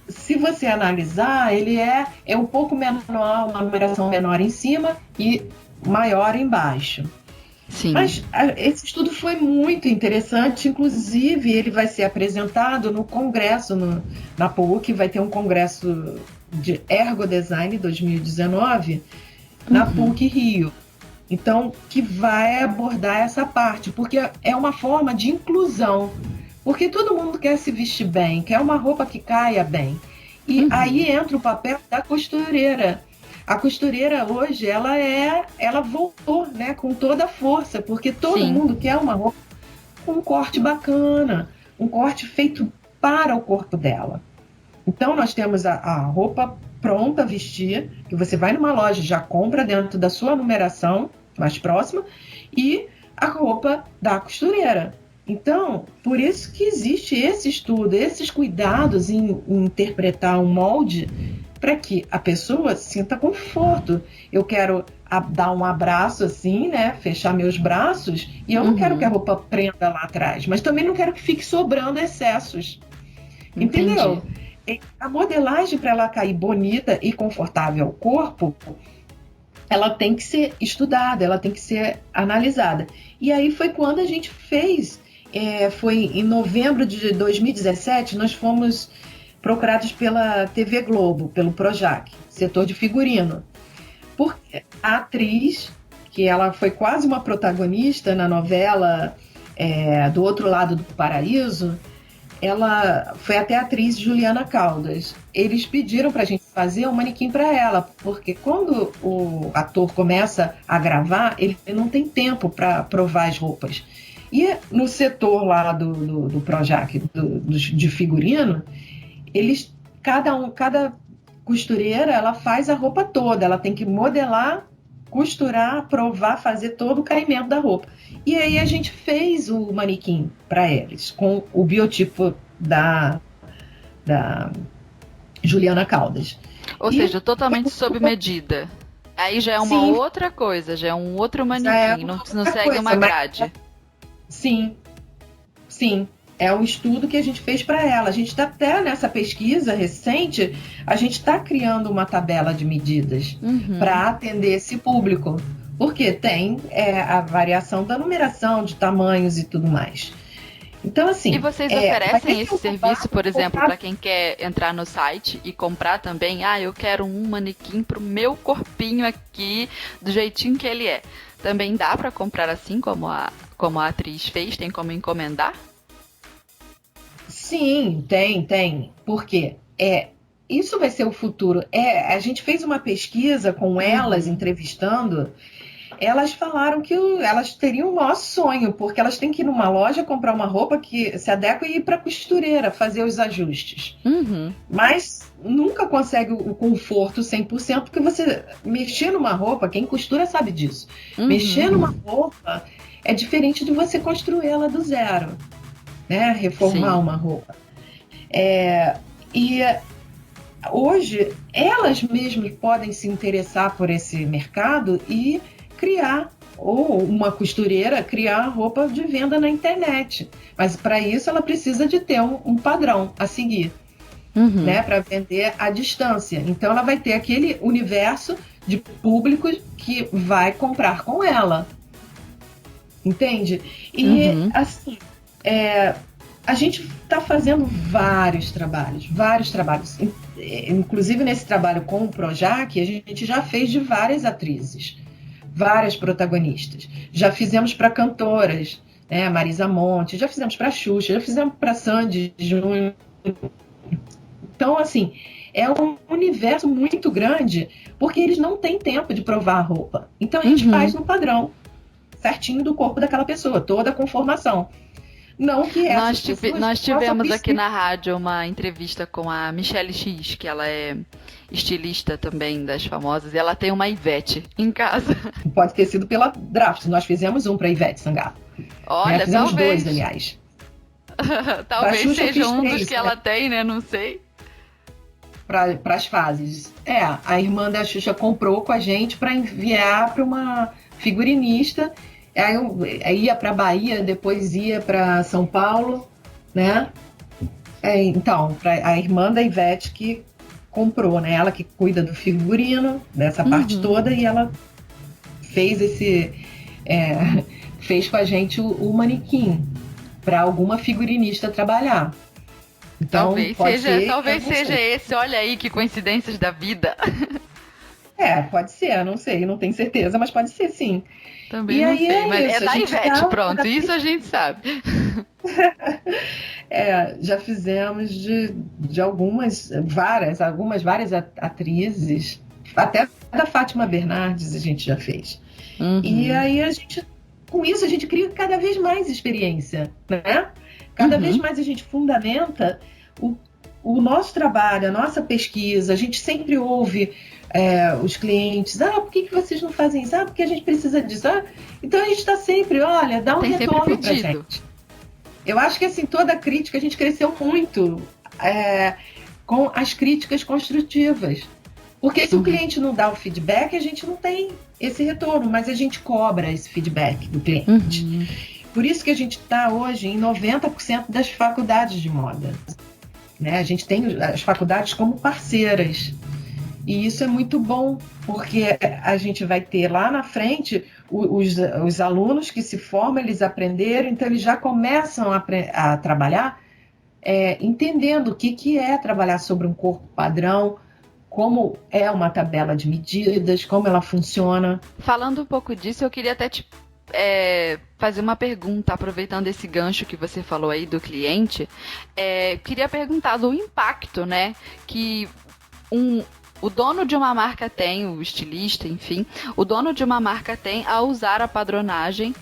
se você analisar, ele é um pouco menor, uma numeração menor em cima e maior embaixo. Sim. Mas esse estudo foi muito interessante, inclusive ele vai ser apresentado no congresso, na PUC, vai ter um congresso de Ergodesign 2019 na PUC Rio. Então, que vai abordar essa parte, porque é uma forma de inclusão, porque todo mundo quer se vestir bem, quer uma roupa que caia bem. E aí entra o papel da costureira. A costureira hoje, ela voltou, né, com toda a força, porque todo mundo quer uma roupa com um corte bacana, um corte feito para o corpo dela. Então, nós temos a roupa pronta a vestir, que você vai numa loja, já compra dentro da sua numeração mais próxima, e a roupa da costureira. Então, por isso que existe esse estudo, esses cuidados em interpretar um molde para que a pessoa sinta conforto. Eu quero dar um abraço assim, né? Fechar meus braços, e eu não quero que a roupa prenda lá atrás, mas também não quero que fique sobrando excessos. Entendi. Entendeu? A modelagem, para ela cair bonita e confortável ao corpo, ela tem que ser estudada, ela tem que ser analisada. E aí foi quando a gente fez, foi em novembro de 2017, nós fomos procurados pela TV Globo, pelo Projac, setor de figurino. Porque a atriz, que ela foi quase uma protagonista na novela Do Outro Lado do Paraíso, ela foi até a atriz Juliana Caldas. Eles pediram para a gente fazer um manequim para ela, porque quando o ator começa a gravar, ele não tem tempo para provar as roupas. E no setor lá do Projac, de figurino, cada costureira, ela faz a roupa toda, ela tem que modelar, costurar, provar, fazer todo o caimento da roupa. E aí a gente fez o manequim para eles, com o biotipo da Juliana Caldas. Ou seja, totalmente sob medida. Aí já é uma outra coisa, já é um outro manequim, não segue uma grade. Sim. É um estudo que a gente fez para ela. A gente está até nessa pesquisa recente, a gente está criando uma tabela de medidas para atender esse público. Porque tem a variação da numeração, de tamanhos e tudo mais. Então, assim... E vocês oferecem esse serviço, por exemplo, para quem quer entrar no site e comprar também? Eu quero um manequim pro meu corpinho aqui, do jeitinho que ele é. Também dá para comprar assim, como a atriz fez? Tem como encomendar? Sim, tem. Por quê? Isso vai ser o futuro. A gente fez uma pesquisa com elas, entrevistando. Elas falaram que elas teriam o maior sonho, porque elas têm que ir numa loja comprar uma roupa que se adequa e ir para a costureira fazer os ajustes. Mas nunca consegue o conforto 100%, porque você mexer numa roupa, quem costura sabe disso. Mexer numa roupa é diferente de você construir ela do zero, né? Reformar uma roupa. E hoje, elas mesmas podem se interessar por esse mercado e criar, ou uma costureira criar roupa de venda na internet. Mas para isso ela precisa de ter um padrão a seguir, né, para vender à distância. Então ela vai ter aquele universo de público que vai comprar com ela. Entende? E assim, a gente está fazendo vários trabalhos. Inclusive nesse trabalho com o Projac, a gente já fez de várias atrizes, várias protagonistas. Já fizemos para cantoras, né? Marisa Monte, já fizemos para Xuxa, já fizemos para Sandy Júnior. Então, assim, é um universo muito grande, porque eles não têm tempo de provar a roupa. Então, a gente faz no padrão certinho do corpo daquela pessoa, toda a conformação. Não que essas Nós tivemos aqui vestir. na rádio uma entrevista com a Michelle X, que ela é estilista também das famosas, e ela tem uma Ivete em casa. Pode ter sido pela Draft. Nós fizemos um para Ivete Sangalo. Olha, Fizemos talvez. 2, aliás. Talvez Xuxa eu seja fiz um dos 3, que ela tem, né? Não sei. Para as fases. A irmã da Xuxa comprou com a gente para enviar para uma figurinista. Aí eu ia para Bahia, depois ia para São Paulo, né? Então, a irmã da Ivete que comprou, né? Ela que cuida do figurino, dessa parte toda, e ela fez fez com a gente o manequim para alguma figurinista trabalhar. Então, talvez seja esse. Olha aí que coincidências da vida. Pode ser, não sei, não tenho certeza, mas pode ser sim. Também não sei, mas isso, é da Ivete, pronto, isso a gente sabe. Já fizemos de algumas, várias atrizes, até da Fátima Bernardes a gente já fez. E aí com isso a gente cria cada vez mais experiência, né? Cada vez mais a gente fundamenta o nosso trabalho, a nossa pesquisa. A gente sempre ouve os clientes, por que vocês não fazem isso? Porque a gente precisa disso. Então a gente está sempre, dá um retorno pra gente. Eu acho que assim, toda crítica, a gente cresceu muito com as críticas construtivas. Porque se o cliente não dá o feedback, a gente não tem esse retorno, mas a gente cobra esse feedback do cliente. Por isso que a gente está hoje em 90% das faculdades de moda. Né? A gente tem as faculdades como parceiras. E isso é muito bom, porque a gente vai ter lá na frente os alunos que se formam, eles aprenderam, então eles já começam a trabalhar entendendo o que é trabalhar sobre um corpo padrão, como é uma tabela de medidas, como ela funciona. Falando um pouco disso, eu queria até fazer uma pergunta, aproveitando esse gancho que você falou aí do cliente. Queria perguntar do impacto, né, que o dono de uma marca tem, o estilista, enfim, o dono de uma marca tem ao usar a padronagem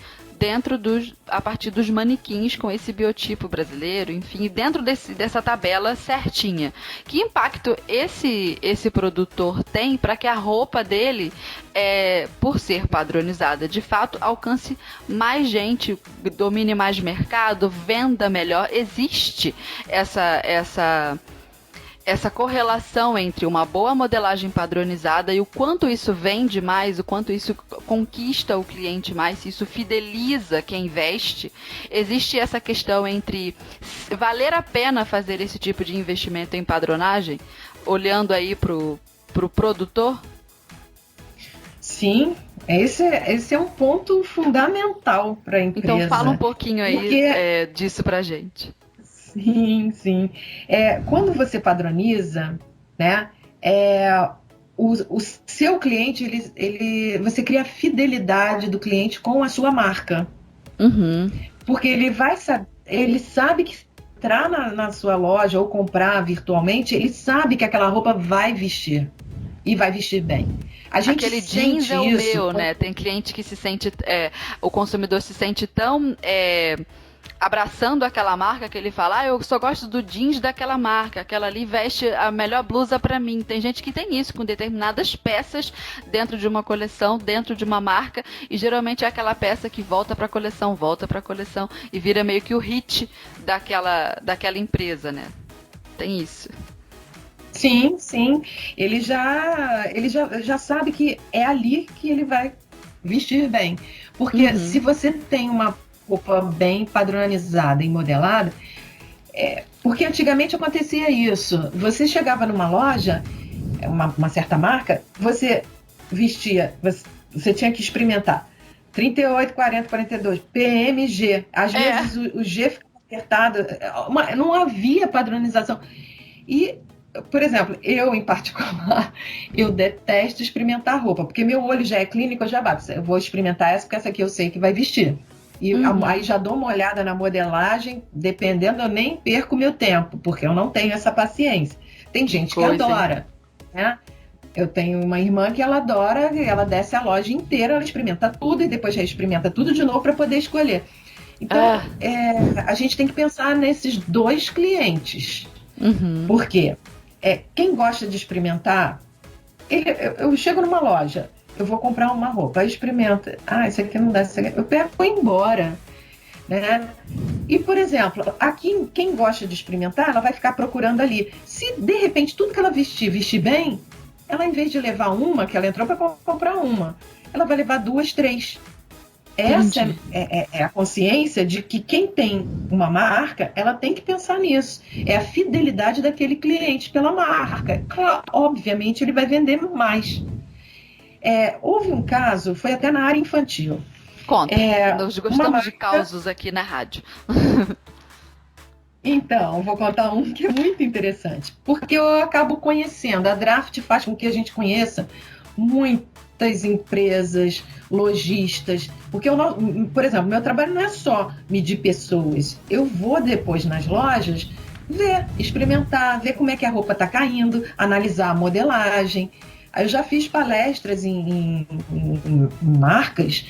a partir dos manequins com esse biotipo brasileiro, enfim, dentro dessa tabela certinha. Que impacto esse produtor tem para que a roupa dele, por ser padronizada, de fato alcance mais gente, domine mais mercado, venda melhor? Existe essa correlação entre uma boa modelagem padronizada e o quanto isso vende mais, o quanto isso conquista o cliente mais, se isso fideliza quem veste? Existe essa questão entre valer a pena fazer esse tipo de investimento em padronagem, olhando aí pro produtor? Sim, esse é um ponto fundamental para a empresa. Então fala um pouquinho aí disso pra gente. Sim. Quando você padroniza, né, o seu cliente, você cria a fidelidade do cliente com a sua marca. Porque ele sabe que entrar na sua loja ou comprar virtualmente, ele sabe que aquela roupa vai vestir. E vai vestir bem. Aquele jeans é o meu, né? Tem cliente que se sente... o consumidor se sente tão... abraçando aquela marca que ele fala, eu só gosto do jeans daquela marca, aquela ali veste a melhor blusa pra mim. Tem gente que tem isso com determinadas peças dentro de uma coleção, dentro de uma marca, e geralmente é aquela peça que volta pra coleção e vira meio que o hit daquela empresa, né? Tem isso. Sim. Ele já sabe que é ali que ele vai vestir bem. Porque se você tem uma roupa bem padronizada e modelada, porque antigamente acontecia isso. Você chegava numa loja, uma certa marca, você vestia, você tinha que experimentar 38, 40, 42, PMG. Às vezes o G ficava apertado, não havia padronização. E, por exemplo, eu em particular, eu detesto experimentar roupa, porque meu olho já é clínico, eu já bato. Eu vou experimentar essa, porque essa aqui eu sei que vai vestir. E aí já dou uma olhada na modelagem, dependendo, eu nem perco meu tempo, porque eu não tenho essa paciência. Tem gente que adora, né? Eu tenho uma irmã que ela adora, ela desce a loja inteira, ela experimenta tudo e depois já experimenta tudo de novo para poder escolher. Então, a gente tem que pensar nesses dois clientes. Por quê? Quem gosta de experimentar, eu chego numa loja, eu vou comprar uma roupa, aí experimenta. Isso aqui não dá, isso aqui, eu pego e vou embora. Né? E, por exemplo, aqui quem gosta de experimentar, ela vai ficar procurando ali. Se, de repente, tudo que ela vestir bem, ela, em vez de levar uma, que ela entrou para comprar uma, ela vai levar 2, 3. Essa é a consciência de que quem tem uma marca, ela tem que pensar nisso. É a fidelidade daquele cliente pela marca. Claro, obviamente, ele vai vender mais. Houve um caso, foi até na área infantil. Conta, nós gostamos de causos aqui na rádio. Então, vou contar um que é muito interessante. Porque eu acabo conhecendo, a Draft faz com que a gente conheça muitas empresas, lojistas, porque por exemplo, meu trabalho não é só medir pessoas, eu vou depois nas lojas ver, experimentar, ver como é que a roupa está caindo, analisar a modelagem. Eu já fiz palestras em marcas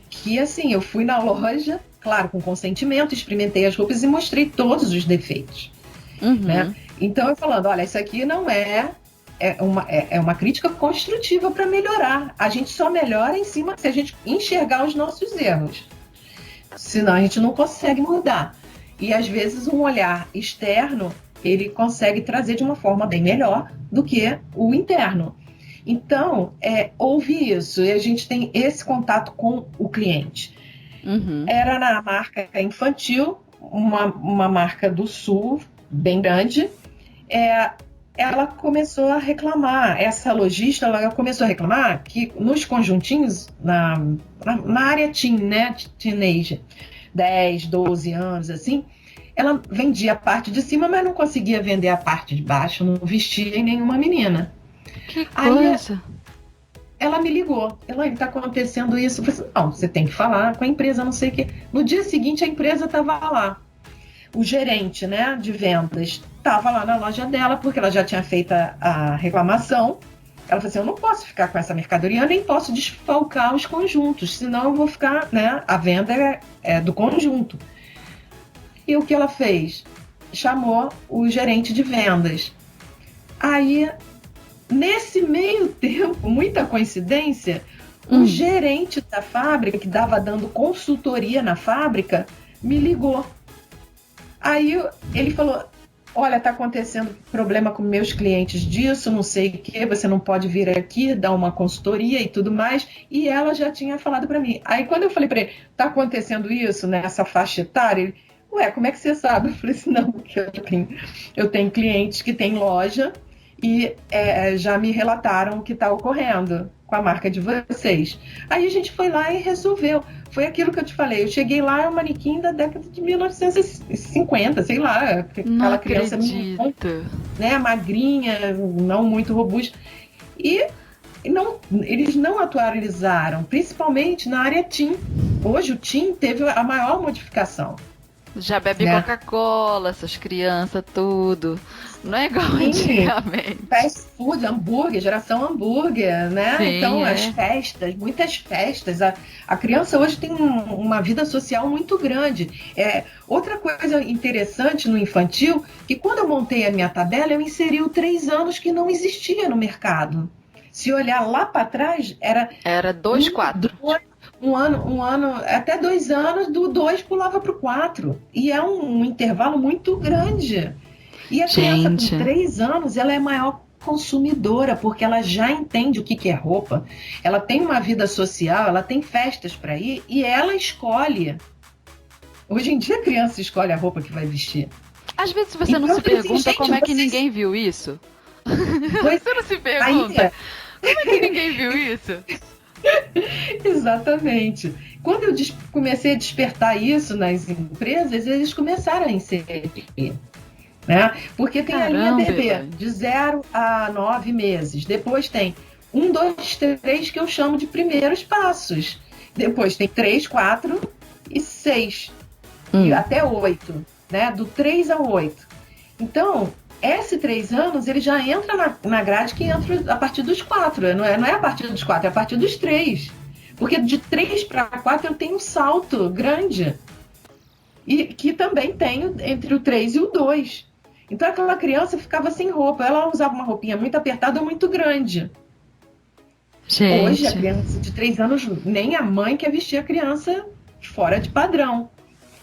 que, assim, eu fui na loja, claro, com consentimento, experimentei as roupas e mostrei todos os defeitos, né? Então, eu falando, olha, isso aqui não é uma crítica construtiva para melhorar. A gente só melhora em cima se a gente enxergar os nossos erros. Senão a gente não consegue mudar. E às vezes um olhar externo, ele consegue trazer de uma forma bem melhor do que o interno. Então, houve isso. E a gente tem esse contato com o cliente. Era na marca infantil, uma marca do Sul, bem grande. Ela começou a reclamar, essa lojista, ela começou a reclamar que nos conjuntinhos, na área teen, né, teenager, 10, 12 anos, assim, ela vendia a parte de cima, mas não conseguia vender a parte de baixo, não vestia em nenhuma menina. Que coisa! Aí, ela me ligou, está acontecendo isso. Eu falei assim, não, você tem que falar com a empresa, não sei o quê. No dia seguinte, a empresa estava lá. O gerente, né, de vendas estava lá na loja dela, porque ela já tinha feito a reclamação. Ela falou assim, eu não posso ficar com essa mercadoria, nem posso desfalcar os conjuntos, senão eu vou ficar, né, a venda é do conjunto. E o que ela fez? Chamou o gerente de vendas. Aí, nesse meio tempo, muita coincidência, o gerente da fábrica, que estava dando consultoria na fábrica, me ligou. Aí ele falou, olha, está acontecendo problema com meus clientes disso, não sei o que, você não pode vir aqui dar uma consultoria e tudo mais. E ela já tinha falado para mim. Aí quando eu falei para ele, está acontecendo isso nessa faixa etária? Ele, ué, como é que você sabe? Eu falei assim, não, porque eu tenho clientes que têm loja e já me relataram o que está ocorrendo com a marca de vocês. Aí a gente foi lá e resolveu. Foi aquilo que eu te falei. Eu cheguei lá, é um manequim da década de 1950, sei lá. Aquela criança, né, magrinha, não muito robusta. E eles não atualizaram, principalmente na área teen. Hoje o teen teve a maior modificação. Já bebe Coca-Cola, essas crianças, tudo. Não é igual antigamente. Fast food, hambúrguer, geração hambúrguer, né? Sim, então, as festas, muitas festas. A criança hoje tem uma vida social muito grande. Outra coisa interessante no infantil, que quando eu montei a minha tabela, eu inseri o 3 anos que não existia no mercado. Se olhar lá para trás, era 2, 4. Um ano, até 2 anos, do 2 pulava para o 4. E é um intervalo muito grande. E a criança com 3 anos, ela é maior consumidora, porque ela já entende o que é roupa. Ela tem uma vida social, ela tem festas para ir e ela escolhe. Hoje em dia a criança escolhe a roupa que vai vestir. Às vezes você não se pergunta como é que ninguém viu isso. Você não se pergunta como é que ninguém viu isso? Exatamente. Quando eu comecei a despertar isso nas empresas, eles começaram a inserir, né? Porque tem a linha bebê, de 0 a 9 meses. Depois tem 1, 2, 3, que eu chamo de primeiros passos. Depois tem 3, 4 e 6. E até 8, né? Do 3 ao 8. Então, esse 3 anos, ele já entra na grade que entra a partir dos 4. Não é a partir dos 4, é a partir dos 3. Porque de 3 para 4 eu tenho um salto grande. e que também tem entre o 3 e o 2. Então aquela criança ficava sem roupa, ela usava uma roupinha muito apertada ou muito grande. Gente. Hoje a criança de 3 anos, nem a mãe quer vestir a criança fora de padrão.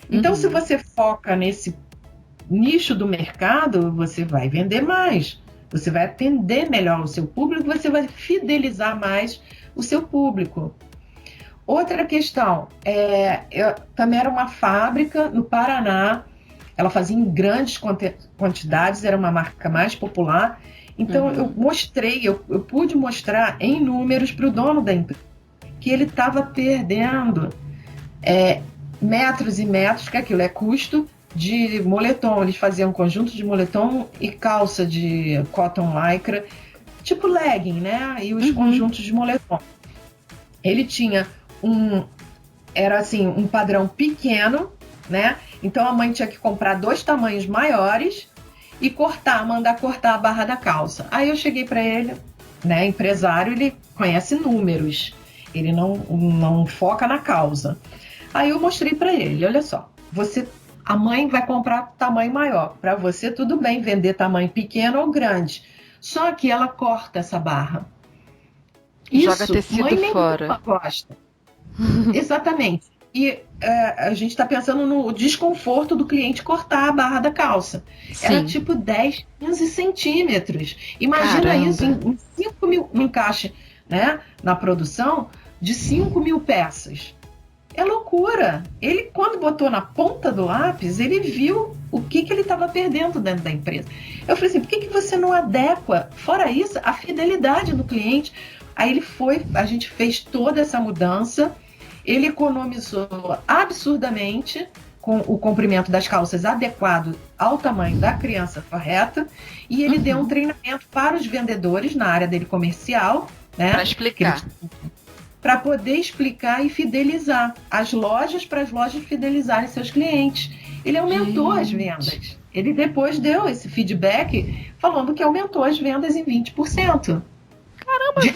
Então se você foca nesse nicho do mercado, você vai vender mais, você vai atender melhor o seu público, você vai fidelizar mais o seu público. Outra questão, eu também era uma fábrica no Paraná, ela fazia em grandes quantidades, era uma marca mais popular, então eu pude mostrar em números para o dono da empresa que ele estava perdendo metros e metros, que aquilo é custo, de moletom. Eles faziam um conjunto de moletom e calça de cotton lycra, tipo legging, né? E os conjuntos de moletom. Ele tinha era assim, um padrão pequeno, né? Então a mãe tinha que comprar 2 tamanhos maiores e mandar cortar a barra da calça. Aí eu cheguei para ele, né? Empresário, ele conhece números, ele não foca na causa. Aí eu mostrei para ele, olha só, a mãe vai comprar tamanho maior. Para você, tudo bem vender tamanho pequeno ou grande. Só que ela corta essa barra. Joga tecido mãe nem fora. Gosta. Exatamente. E a gente está pensando no desconforto do cliente cortar a barra da calça. Sim. Era tipo 10, 15 centímetros. Imagina Caramba. isso em 5 mil, um encaixe, né, na produção de 5 mil peças. É loucura. Ele, quando botou na ponta do lápis, ele viu o que ele estava perdendo dentro da empresa. Eu falei assim, por que você não adequa, fora isso, a fidelidade do cliente? Aí a gente fez toda essa mudança, ele economizou absurdamente com o comprimento das calças adequado ao tamanho da criança correta, e ele deu um treinamento para os vendedores na área dele comercial, né? Para explicar. Para poder explicar e fidelizar as lojas, para as lojas fidelizarem seus clientes. Ele aumentou as vendas. Ele depois deu esse feedback falando que aumentou as vendas em 20%. Caramba, 20%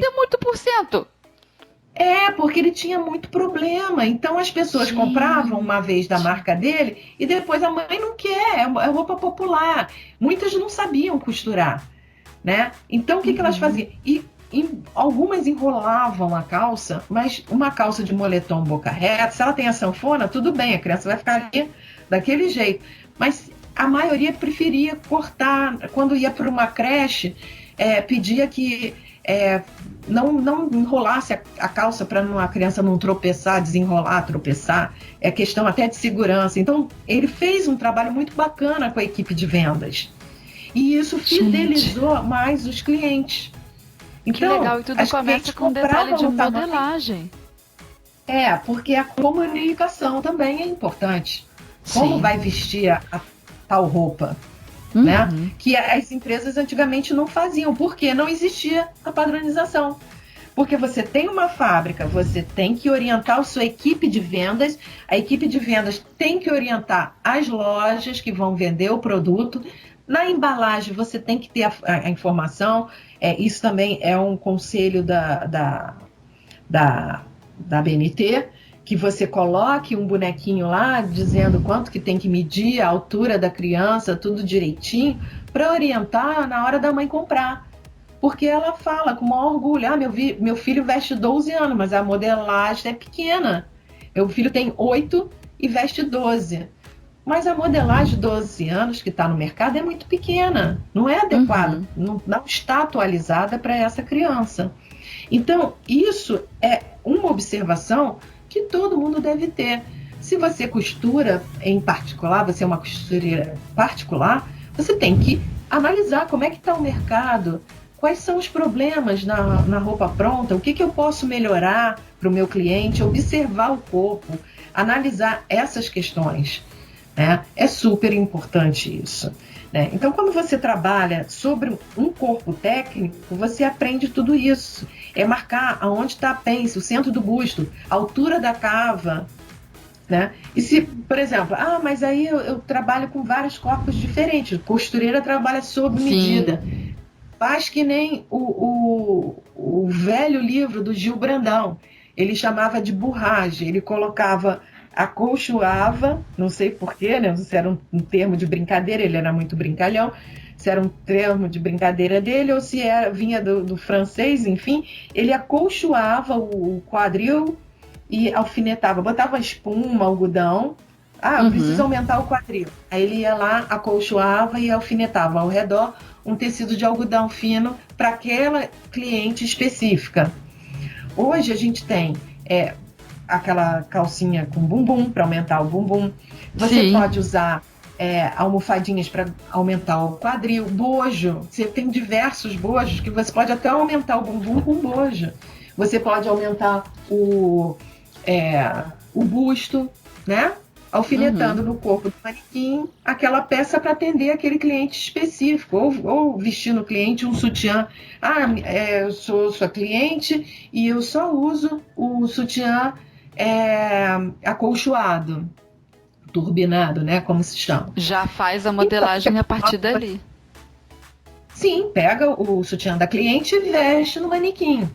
é muito por cento. Porque ele tinha muito problema. Então as pessoas compravam uma vez da marca dele e depois a mãe não quer, é roupa popular. Muitas não sabiam costurar, né? Então o que elas faziam? Algumas enrolavam a calça, mas uma calça de moletom boca reta, se ela tem a sanfona, tudo bem, a criança vai ficar ali daquele jeito. Mas a maioria preferia cortar, quando ia para uma creche, pedia que não enrolasse a calça para a criança não tropeçar, desenrolar, tropeçar. É questão até de segurança. Então, ele fez um trabalho muito bacana com a equipe de vendas. E isso fidelizou mais os clientes. Então, que legal, e tudo começa com um detalhe de modelagem. Porque a comunicação também é importante. Como vai vestir a tal roupa? Né? Que as empresas antigamente não faziam, porque não existia a padronização. Porque você tem uma fábrica, você tem que orientar a sua equipe de vendas, a equipe de vendas tem que orientar as lojas que vão vender o produto. Na embalagem você tem que ter a informação, isso também é um conselho da BNT, que você coloque um bonequinho lá dizendo quanto que tem que medir, a altura da criança, tudo direitinho, para orientar na hora da mãe comprar. Porque ela fala com maior orgulho, meu filho veste 12 anos, mas a modelagem é pequena. Meu filho tem 8 e veste 12. Mas a modelagem de 12 anos que está no mercado é muito pequena, não é adequada, não está atualizada para essa criança. Então, isso é uma observação que todo mundo deve ter. Se você costura em particular, você é uma costureira particular, você tem que analisar como é que está o mercado, quais são os problemas na roupa pronta, o que eu posso melhorar para o meu cliente, observar o corpo, analisar essas questões. Né? É super importante isso. Né? Então, quando você trabalha sobre um corpo técnico, você aprende tudo isso. É marcar aonde está a pence, o centro do busto, a altura da cava. Né? E se, por exemplo, mas aí eu trabalho com vários corpos diferentes, costureira trabalha sob medida. Faz que nem o velho livro do Gil Brandão. Ele chamava de burragem, ele colocava acolchoava, não sei porquê, né? Se era um termo de brincadeira, ele era muito brincalhão, se era um termo de brincadeira dele ou se vinha do francês, enfim, ele acolchoava o quadril e alfinetava, botava espuma, algodão. Precisa aumentar o quadril. Aí ele ia lá, acolchoava e alfinetava ao redor um tecido de algodão fino para aquela cliente específica. Hoje a gente tem aquela calcinha com bumbum para aumentar o bumbum. Você pode usar almofadinhas para aumentar o quadril, bojo. Você tem diversos bojos que você pode até aumentar o bumbum com bojo. Você pode aumentar o busto, né? Alfinetando no corpo do manequim aquela peça para atender aquele cliente específico, ou vestir no cliente um sutiã. Eu sou sua cliente e eu só uso o sutiã acolchoado, turbinado, né, como se chama. Já faz a modelagem a partir dali. Sim, pega o sutiã da cliente e veste no manequim.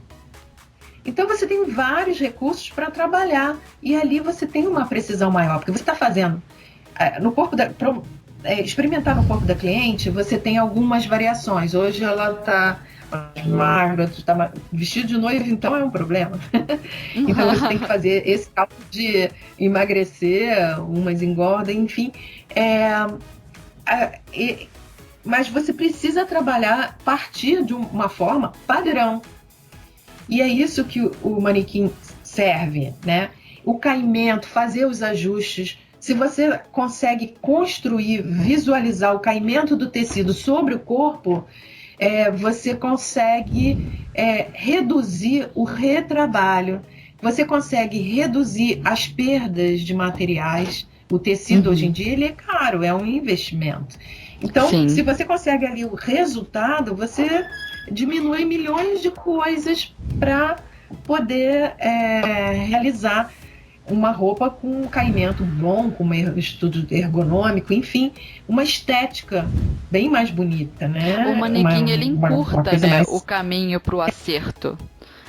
Então você tem vários recursos para trabalhar e ali você tem uma precisão maior, porque você está fazendo no corpo experimentar no corpo da cliente, você tem algumas variações. Hoje ela está magra, está vestida de noiva, então é um problema. Então você tem que fazer esse cálculo de emagrecer, umas engordam, enfim. Mas você precisa trabalhar a partir de uma forma padrão. E é isso que o manequim serve, né? O caimento, fazer os ajustes. Se você consegue construir, visualizar o caimento do tecido sobre o corpo, você consegue reduzir o retrabalho, você consegue reduzir as perdas de materiais. O tecido hoje em dia ele é caro, é um investimento. Então, se você consegue ali o resultado, você diminui milhões de coisas para poder realizar uma roupa com um caimento bom, com um estudo ergonômico, enfim, uma estética bem mais bonita, né? O manequim ele encurta, né, o caminho para o acerto.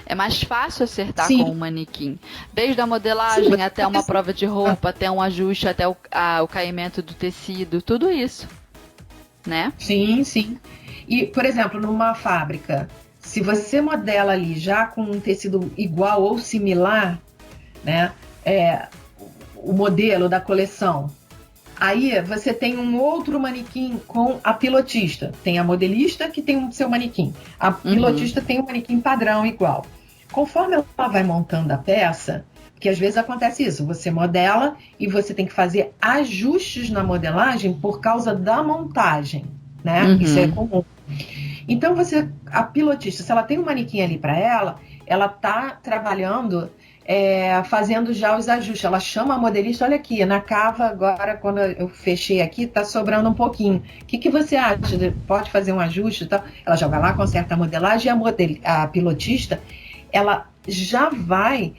É mais fácil acertar com o manequim. Desde a modelagem até uma prova de roupa, até um ajuste, até o caimento do tecido, tudo isso, né? Sim, sim. E, por exemplo, numa fábrica, se você modela ali já com um tecido igual ou similar, né, o modelo da coleção, aí você tem um outro manequim com a pilotista. Tem a modelista que tem o seu manequim. A pilotista tem um manequim padrão igual. Conforme ela vai montando a peça, porque às vezes acontece isso, você modela e você tem que fazer ajustes na modelagem por causa da montagem, né? Isso é comum. Então a pilotista, se ela tem um manequim ali para ela está trabalhando, fazendo já os ajustes. Ela chama a modelista, olha aqui, na cava agora, quando eu fechei aqui, tá sobrando um pouquinho. O que você acha? Pode fazer um ajuste e tal? Ela já vai lá, conserta a modelagem e a pilotista, ela já vai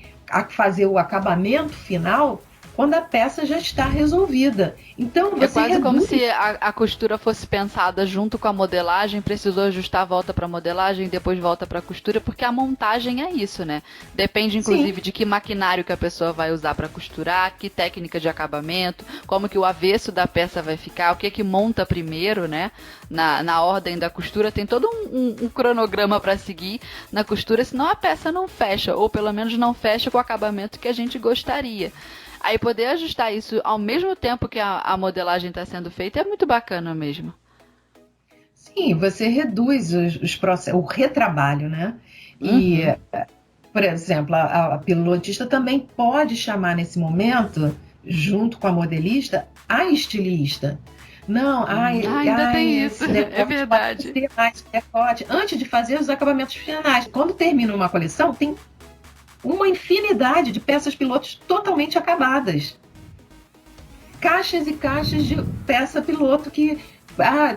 fazer o acabamento final quando a peça já está resolvida. Então, você quase como se a costura fosse pensada junto com a modelagem, precisou ajustar, volta para a modelagem, depois volta para a costura, porque a montagem é isso, né? Depende, inclusive, de que maquinário que a pessoa vai usar para costurar, que técnica de acabamento, como que o avesso da peça vai ficar, o que monta primeiro, né? Na ordem da costura, tem todo um cronograma para seguir na costura, senão a peça não fecha, ou pelo menos não fecha com o acabamento que a gente gostaria. Aí poder ajustar isso ao mesmo tempo que a modelagem está sendo feita é muito bacana mesmo. Sim, você reduz os processos, o retrabalho, né? E, por exemplo, a pilotista também pode chamar nesse momento, junto com a modelista, a estilista. Não, ainda tem isso, é verdade. Pode ter mais decote, antes de fazer os acabamentos finais. Quando termina uma coleção, tem uma infinidade de peças pilotos totalmente acabadas. Caixas e caixas de peça piloto que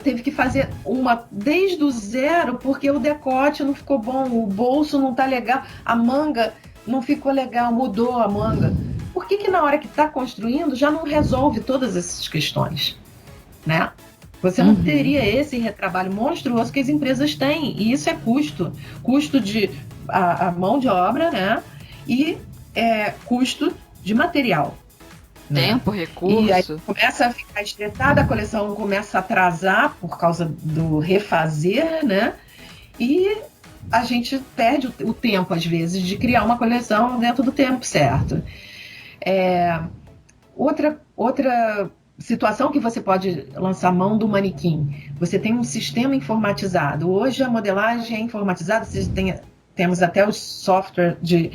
teve que fazer uma desde o zero porque o decote não ficou bom, o bolso não tá legal, a manga não ficou legal, mudou a manga. Por que na hora que está construindo já não resolve todas essas questões, né? Você não teria esse retrabalho monstruoso que as empresas têm, e isso é custo de a mão de obra, né? E custo de material. Tempo, recurso. E aí começa a ficar estressada, a coleção começa a atrasar por causa do refazer, né? E a gente perde o tempo, às vezes, de criar uma coleção dentro do tempo certo. Outra situação que você pode lançar mão do manequim. Você tem um sistema informatizado. Hoje a modelagem é informatizada, temos até o software de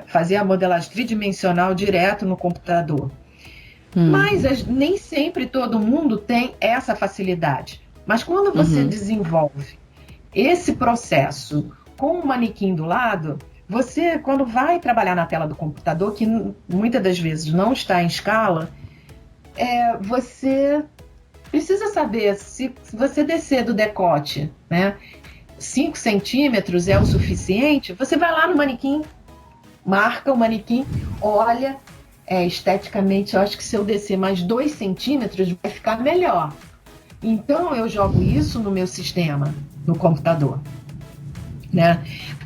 fazer a modelagem tridimensional direto no computador. Mas nem sempre todo mundo tem essa facilidade. Mas quando você desenvolve esse processo com o manequim do lado, você, quando vai trabalhar na tela do computador, que muitas das vezes não está em escala, você precisa saber se você descer do decote, né, 5 centímetros é o suficiente, você vai lá no manequim, marca o manequim, olha, esteticamente eu acho que se eu descer mais 2 centímetros vai ficar melhor. Então eu jogo isso no meu sistema, no computador, né?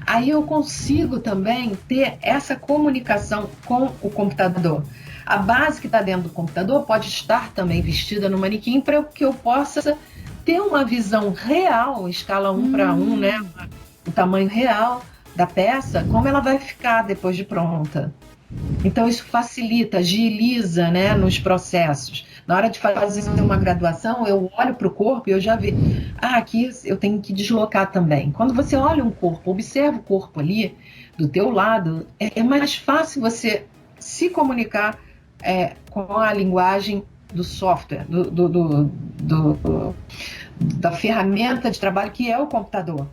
Aí eu consigo também ter essa comunicação com o computador. A base que está dentro do computador pode estar também vestida no manequim para que eu possa ter uma visão real, escala 1 para 1, né? O tamanho real da peça, como ela vai ficar depois de pronta. Então isso facilita, agiliza, né, nos processos. Na hora de fazer uma graduação, eu olho para o corpo e eu já vi, aqui eu tenho que deslocar também. Quando você olha um corpo, observa o corpo ali do teu lado, é mais fácil você se comunicar com a linguagem do software, da ferramenta de trabalho que é o computador,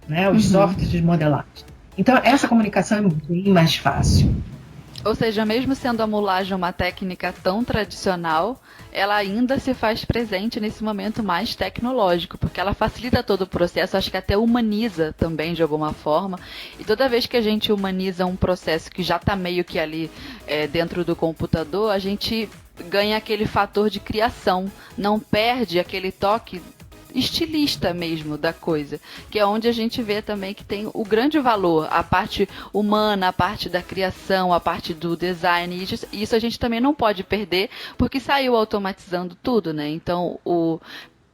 né? Os softwares de modelagem. Então essa comunicação é bem mais fácil. Ou seja, mesmo sendo a mulagem uma técnica tão tradicional, ela ainda se faz presente nesse momento mais tecnológico, porque ela facilita todo o processo, acho que até humaniza também de alguma forma. E toda vez que a gente humaniza um processo que já está meio que ali dentro do computador, a gente ganha aquele fator de criação, não perde aquele toque estilista mesmo da coisa, que é onde a gente vê também que tem o grande valor, a parte humana, a parte da criação, a parte do design, e isso a gente também não pode perder, porque saiu automatizando tudo, né? Então,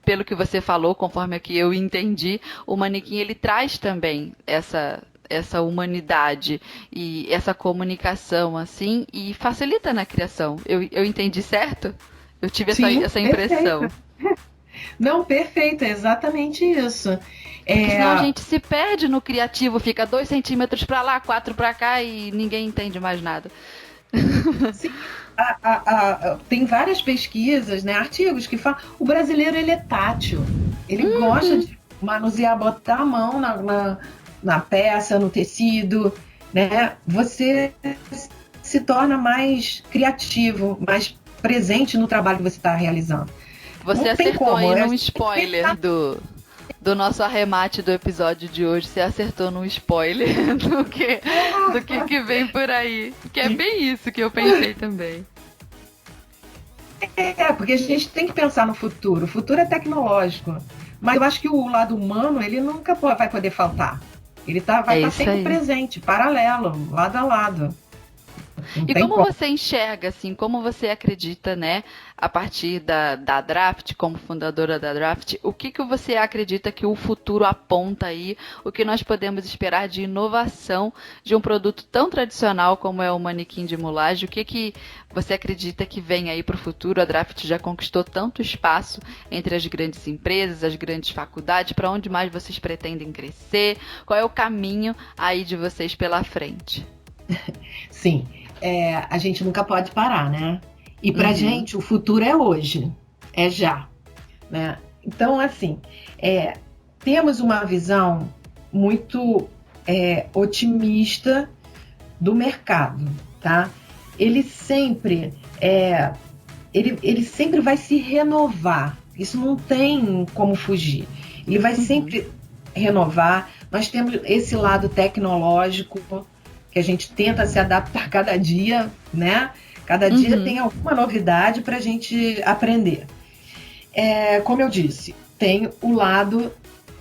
pelo que você falou, conforme aqui eu entendi, o manequim ele traz também essa humanidade e essa comunicação, assim, e facilita na criação. Eu entendi certo? Eu tive Sim, essa impressão. Perfeito. Não, perfeito, é exatamente isso. Porque senão a gente se perde no criativo, fica 2 centímetros para lá, 4 para cá e ninguém entende mais nada. Sim, tem várias pesquisas, né, artigos que falam, o brasileiro ele é tátil, ele gosta de manusear, botar a mão na peça, no tecido, né? Você se torna mais criativo, mais presente no trabalho que você está realizando. Você acertou aí num spoiler do nosso arremate do episódio de hoje. Você acertou num spoiler do que vem por aí. Que é bem isso que eu pensei também. Porque a gente tem que pensar no futuro. O futuro é tecnológico. Mas eu acho que o lado humano, ele nunca vai poder faltar. Ele vai estar sempre presente, paralelo, lado a lado. E como você enxerga, assim, como você acredita, né, a partir da Draft, como fundadora da Draft, o que você acredita que o futuro aponta aí, o que nós podemos esperar de inovação de um produto tão tradicional como é o manequim de mulagem? O que você acredita que vem aí para o futuro? A Draft já conquistou tanto espaço entre as grandes empresas, as grandes faculdades, para onde mais vocês pretendem crescer? Qual é o caminho aí de vocês pela frente? Sim. A gente nunca pode parar, né? E pra gente, o futuro é hoje, é já, né? Então, assim, temos uma visão muito otimista do mercado, tá? Ele sempre vai se renovar, isso não tem como fugir. Ele vai sempre renovar. Nós temos esse lado tecnológico, que a gente tenta se adaptar cada dia, né? Cada dia tem alguma novidade para a gente aprender. Como eu disse, tem o lado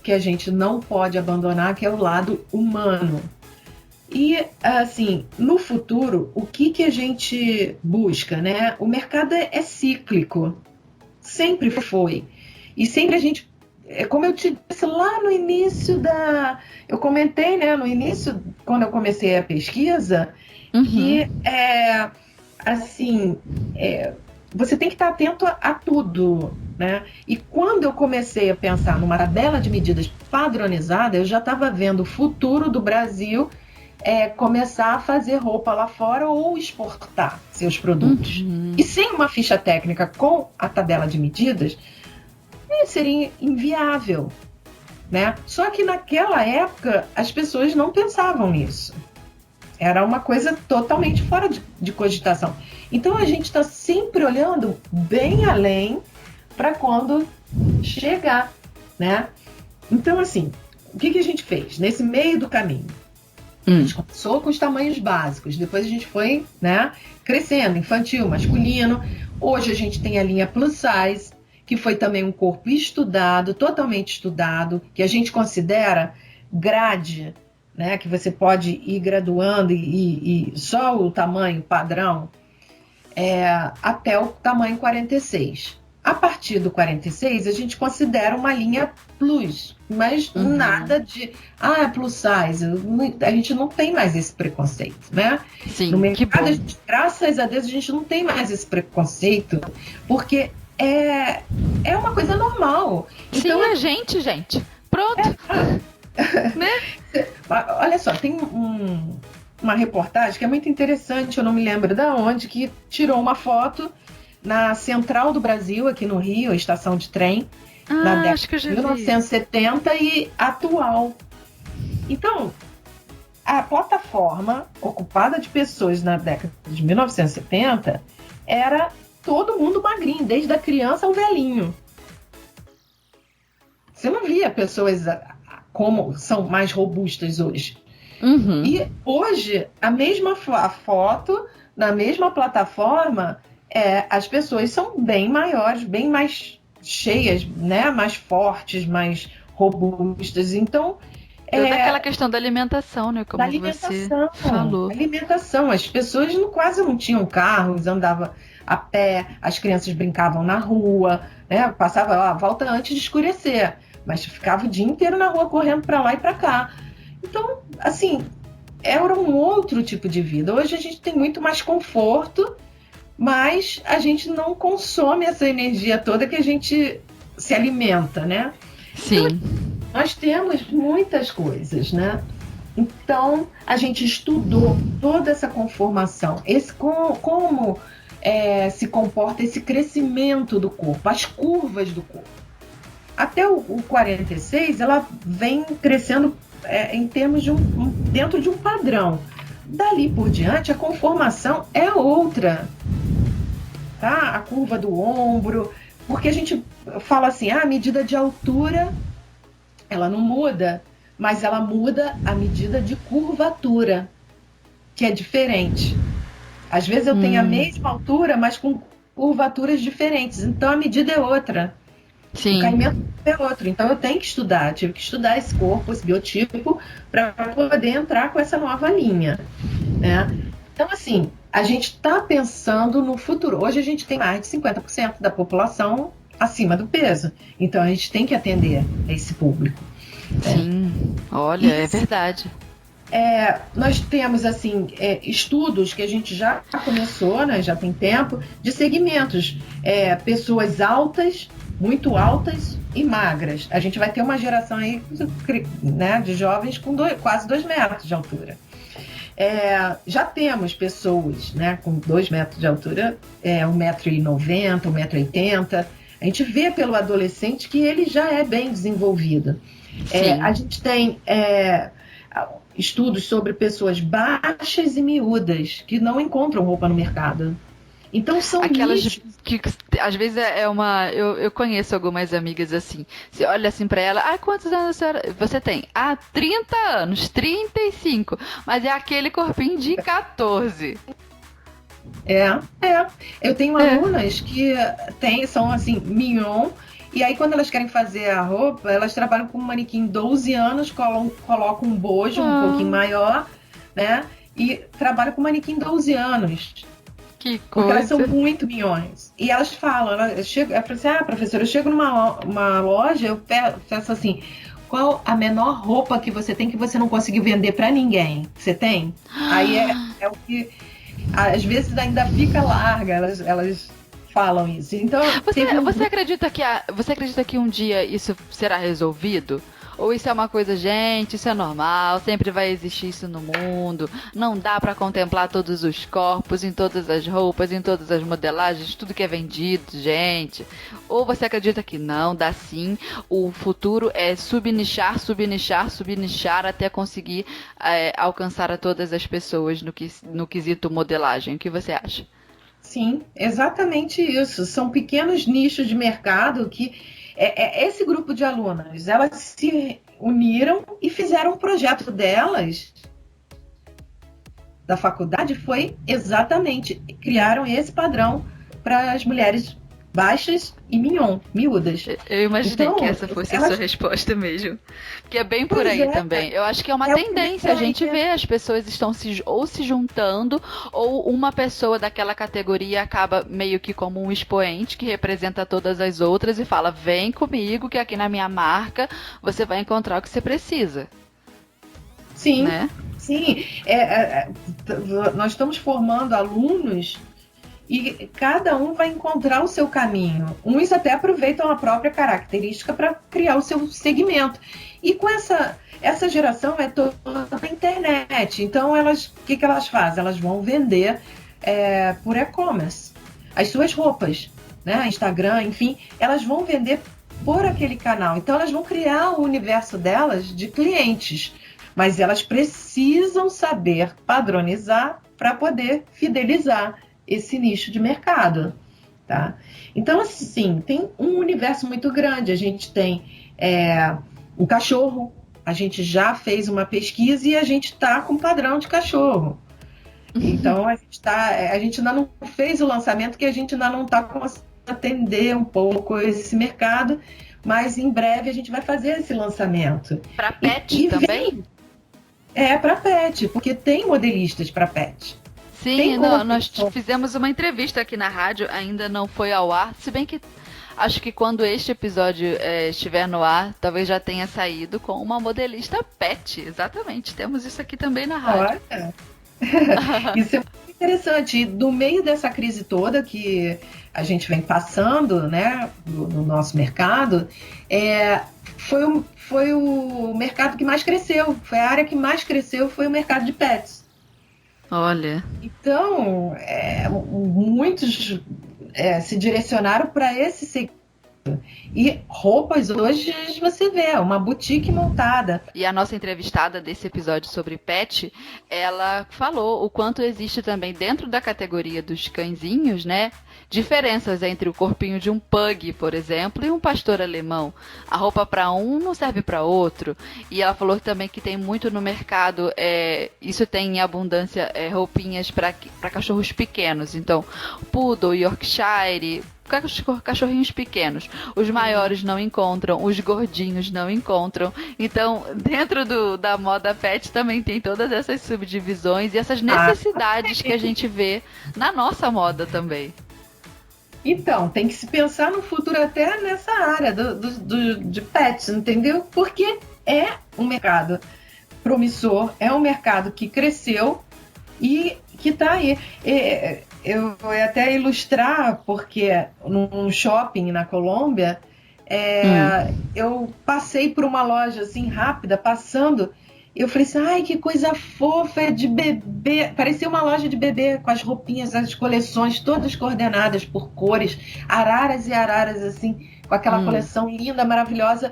que a gente não pode abandonar, que é o lado humano. E, assim, no futuro, o que a gente busca, né? O mercado é cíclico, sempre foi. E sempre a gente, como eu te disse lá no início eu comentei, né, no início, quando eu comecei a pesquisa, que, assim, você tem que estar atento a tudo, né? E quando eu comecei a pensar numa tabela de medidas padronizada, eu já estava vendo o futuro do Brasil começar a fazer roupa lá fora ou exportar seus produtos. E sem uma ficha técnica com a tabela de medidas, seria inviável, né? Só que naquela época as pessoas não pensavam nisso. Era uma coisa totalmente fora de cogitação. Então a gente está sempre olhando bem além para quando chegar, né? Então, assim, o que a gente fez nesse meio do caminho? A gente começou com os tamanhos básicos, depois a gente foi, né, crescendo, infantil, masculino. Hoje a gente tem a linha plus size, que foi também um corpo estudado, totalmente estudado, que a gente considera grade, né, que você pode ir graduando e só o tamanho padrão até o tamanho 46. A partir do 46, a gente considera uma linha plus, mas nada de plus size. A gente não tem mais esse preconceito, né? Sim, no mercado, graças a Deus, a gente não tem mais esse preconceito, porque é uma coisa normal. Sim, então, gente. Pronto. Né? Olha só, tem uma reportagem que é muito interessante, eu não me lembro de onde, que tirou uma foto na Central do Brasil, aqui no Rio, a estação de trem, na década de 1970 e atual. Então, a plataforma ocupada de pessoas na década de 1970 era todo mundo magrinho, desde a criança ao velhinho. Você não via pessoas como são mais robustas hoje. E hoje, a mesma foto, na mesma plataforma, as pessoas são bem maiores, bem mais cheias, né? Mais fortes, mais robustas. Então, toda aquela questão da alimentação, né? Como você falou. Alimentação. As pessoas quase não tinham carros, andavam a pé, as crianças brincavam na rua, né? Passava a volta antes de escurecer, mas ficava o dia inteiro na rua correndo para lá e para cá. Então, assim, era um outro tipo de vida. Hoje a gente tem muito mais conforto, mas a gente não consome essa energia toda que a gente se alimenta, né? Sim. Então, nós temos muitas coisas, né? Então, a gente estudou toda essa conformação, como se comporta esse crescimento do corpo, as curvas do corpo. Até o 46, ela vem crescendo em termos de dentro de um padrão. Dali por diante, a conformação é outra. Tá? A curva do ombro, porque a gente fala assim, a medida de altura, ela não muda, mas ela muda a medida de curvatura, que é diferente. Às vezes eu tenho a mesma altura, mas com curvaturas diferentes, então a medida é outra. Sim. O caimento é outro, então eu tenho que estudar, tive que estudar esse corpo, esse biotipo, para poder entrar com essa nova linha, né? Então, assim, a gente está pensando no futuro. Hoje a gente tem mais de 50% da população acima do peso, então a gente tem que atender a esse público. Sim, olha, é verdade. Nós temos, assim, estudos que a gente já começou, né, já tem tempo, de segmentos, pessoas altas, muito altas e magras. A gente vai ter uma geração aí, né, de jovens com quase 2 metros de altura. Já temos pessoas, né, com 2 metros de altura, 1,90 m, 1,80 m. A gente vê pelo adolescente que ele já é bem desenvolvido. A gente tem estudos sobre pessoas baixas e miúdas que não encontram roupa no mercado. Então são aquelas que às vezes eu conheço algumas amigas assim. Você olha assim pra ela, quantos anos você tem? 30 anos, 35, mas é aquele corpinho de 14. Eu tenho alunas que são assim, mignon, e aí quando elas querem fazer a roupa, elas trabalham com um manequim 12 anos, colocam um bojo um pouquinho maior, né? E trabalho com manequim 12 anos. Que Porque coisa. elas são muito mignons. E elas falam, eu falo assim, professora, eu chego numa loja, eu peço assim, qual a menor roupa que você tem que você não conseguiu vender pra ninguém? Você tem? Aí é o que, às vezes ainda fica larga, elas falam isso. Então, Você acredita que um dia isso será resolvido? Ou isso é uma coisa, gente, isso é normal, sempre vai existir isso no mundo, não dá pra contemplar todos os corpos, em todas as roupas, em todas as modelagens, tudo que é vendido, gente? Ou você acredita que não, dá sim, o futuro é subnichar até conseguir alcançar a todas as pessoas no quesito modelagem? O que você acha? sim, exatamente isso. São pequenos nichos de mercado que esse grupo de alunas, elas se uniram e fizeram um projeto delas da faculdade, foi exatamente, criaram esse padrão para as mulheres baixas e miúdas. Eu imaginei Então, que essa fosse a sua resposta mesmo. Que é bem por aí também. Eu acho que é uma tendência. A gente vê as pessoas estão se juntando, ou uma pessoa daquela categoria acaba meio que como um expoente que representa todas as outras e fala, vem comigo que aqui na minha marca você vai encontrar o que você precisa. Sim, né? Sim. Nós estamos formando alunos e cada um vai encontrar o seu caminho. Uns até aproveitam a própria característica para criar o seu segmento. E com essa geração é toda a internet. Então, o que elas fazem? Elas vão vender por e-commerce as suas roupas, né? Instagram, enfim, elas vão vender por aquele canal. Então, elas vão criar o universo delas de clientes. Mas elas precisam saber padronizar para poder fidelizar esse nicho de mercado, tá? Então, assim, tem um universo muito grande. A gente tem o cachorro, a gente já fez uma pesquisa e a gente está com padrão de cachorro. Então, a gente ainda não fez o lançamento, que a gente ainda não está conseguindo atender um pouco esse mercado, mas em breve a gente vai fazer esse lançamento. Para pet também? Para pet, porque tem modelistas para pet. Sim, nós fizemos uma entrevista aqui na rádio, ainda não foi ao ar, se bem que acho que quando este episódio estiver no ar, talvez já tenha saído com uma modelista pet, exatamente, temos isso aqui também na rádio. Olha. Isso é muito interessante, e no meio dessa crise toda que a gente vem passando, né, no nosso mercado, foi o mercado que mais cresceu, foi a área que mais cresceu, foi o mercado de pets. Olha. Então, muitos se direcionaram para esse segmento. E roupas hoje você vê, uma boutique montada. E a nossa entrevistada desse episódio sobre pet, ela falou o quanto existe também dentro da categoria dos cãezinhos, né? Diferenças entre o corpinho de um pug, por exemplo, e um pastor alemão. A roupa para um não serve para outro. E ela falou também que tem muito no mercado, isso tem em abundância, roupinhas para cachorros pequenos. Então, poodle, Yorkshire, cachorrinhos pequenos. Os maiores não encontram, os gordinhos não encontram. Então, dentro da moda pet também tem todas essas subdivisões e essas necessidades que a gente vê na nossa moda também. Então, tem que se pensar no futuro até nessa área de pets, entendeu? Porque é um mercado promissor, é um mercado que cresceu e que está aí. Eu vou até ilustrar, porque num shopping na Colômbia, eu passei por uma loja assim rápida, passando, eu falei assim, ai, que coisa fofa, de bebê, parecia uma loja de bebê, com as roupinhas, as coleções todas coordenadas por cores, araras e araras assim, com aquela coleção linda, maravilhosa.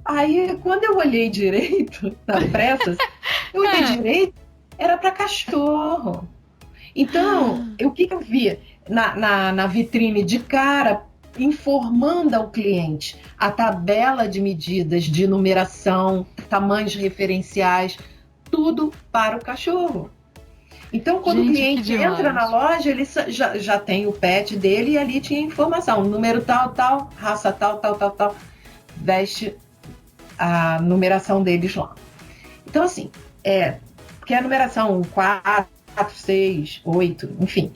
Aí, quando eu olhei direito, na pressa, eu olhei direito, era para cachorro. Então, o que eu vi na vitrine de cara, informando ao cliente a tabela de medidas, de numeração, tamanhos referenciais, tudo para o cachorro. Então, quando o cliente entra na loja, ele já tem o pet dele e ali tinha informação, número tal, raça tal, veste a numeração deles lá. Então, assim, porque a numeração 4, 6, 8, enfim.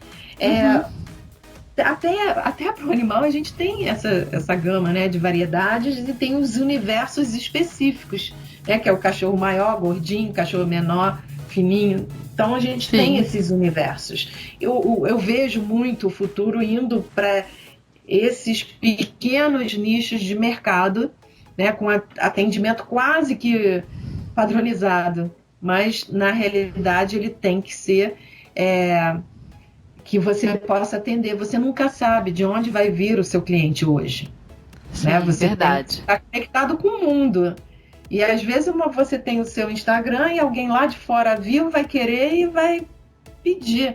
Até para o animal a gente tem essa gama, né, de variedades, e tem os universos específicos, né, que é o cachorro maior, gordinho, cachorro menor, fininho. Então a gente tem esses universos. Eu vejo muito o futuro indo para esses pequenos nichos de mercado, né, com atendimento quase que padronizado, mas na realidade ele tem que ser que você possa atender. Você nunca sabe de onde vai vir o seu cliente hoje. Sim, né? Você verdade. está conectado com o mundo. E às vezes você tem o seu Instagram e alguém lá de fora viu, vai querer e vai pedir.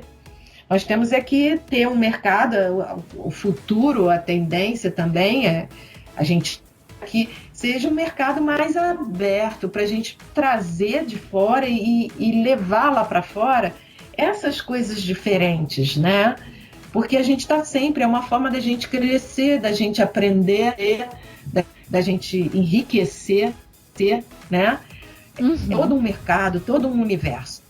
Nós temos que ter um mercado, o futuro, a tendência também é a gente que seja um mercado mais aberto para a gente trazer de fora e levar lá para fora essas coisas diferentes, né? Porque a gente está sempre, é uma forma da gente crescer, da gente aprender, da gente enriquecer, né? Todo um mercado, todo um universo.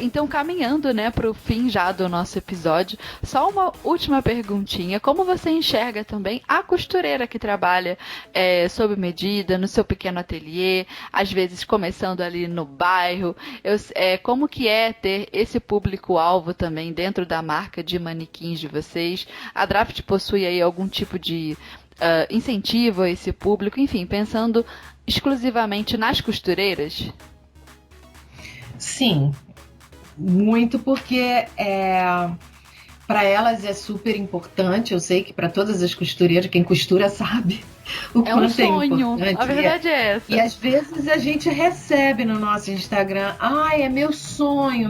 Então, caminhando, né, para o fim já do nosso episódio, só uma última perguntinha. Como você enxerga também a costureira que trabalha sob medida, no seu pequeno ateliê, às vezes começando ali no bairro? Como que é ter esse público-alvo também dentro da marca de manequins de vocês? A Draft possui aí algum tipo de incentivo a esse público? Enfim, pensando exclusivamente nas costureiras? Sim, muito, porque para elas é super importante. Eu sei que para todas as costureiras, quem costura sabe o quanto é importante. A verdade é essa. E às vezes a gente recebe no nosso Instagram: é meu sonho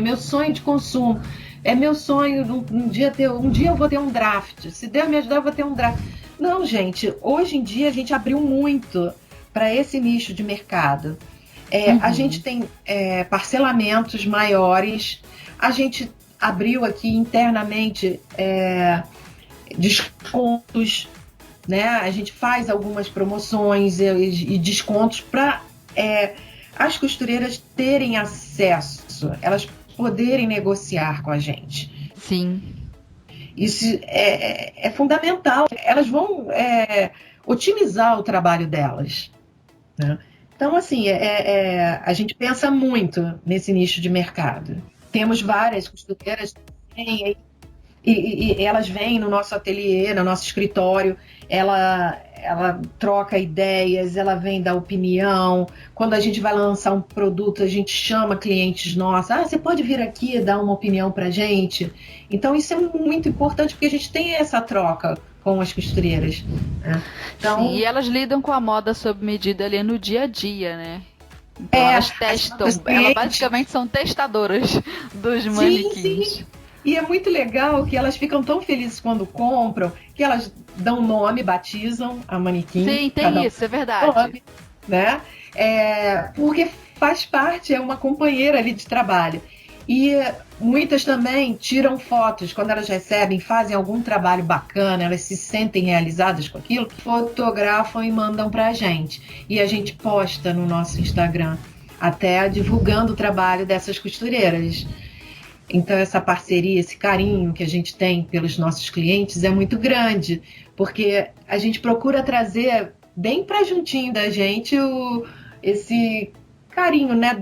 de consumo. É meu sonho um dia eu vou ter um draft. Se Deus me ajudar, eu vou ter um draft. Não, gente, hoje em dia a gente abriu muito para esse nicho de mercado. A gente tem parcelamentos maiores, a gente abriu aqui internamente descontos, né? A gente faz algumas promoções e descontos para as costureiras terem acesso, elas poderem negociar com a gente. Sim. Isso é fundamental. Elas vão otimizar o trabalho delas, né? Então, assim, a gente pensa muito nesse nicho de mercado. Temos várias costureiras e elas vêm no nosso ateliê, no nosso escritório, ela troca ideias, ela vem dar opinião. Quando a gente vai lançar um produto, a gente chama clientes nossos. Você pode vir aqui e dar uma opinião pra gente? Então, isso é muito importante, porque a gente tem essa troca com as costureiras, né? Então, sim, e elas lidam com a moda sob medida ali no dia a dia, né? Então elas testam, elas basicamente são testadoras dos manequins. Sim. E é muito legal que elas ficam tão felizes quando compram, que elas dão nome, batizam a manequim. Sim, tem isso, é verdade. Nome, né? Porque faz parte, é uma companheira ali de trabalho. E muitas também tiram fotos, quando elas recebem, fazem algum trabalho bacana, elas se sentem realizadas com aquilo, fotografam e mandam pra gente. E a gente posta no nosso Instagram, até divulgando o trabalho dessas costureiras. Então essa parceria, esse carinho que a gente tem pelos nossos clientes é muito grande, porque a gente procura trazer bem pra juntinho da gente esse carinho, né?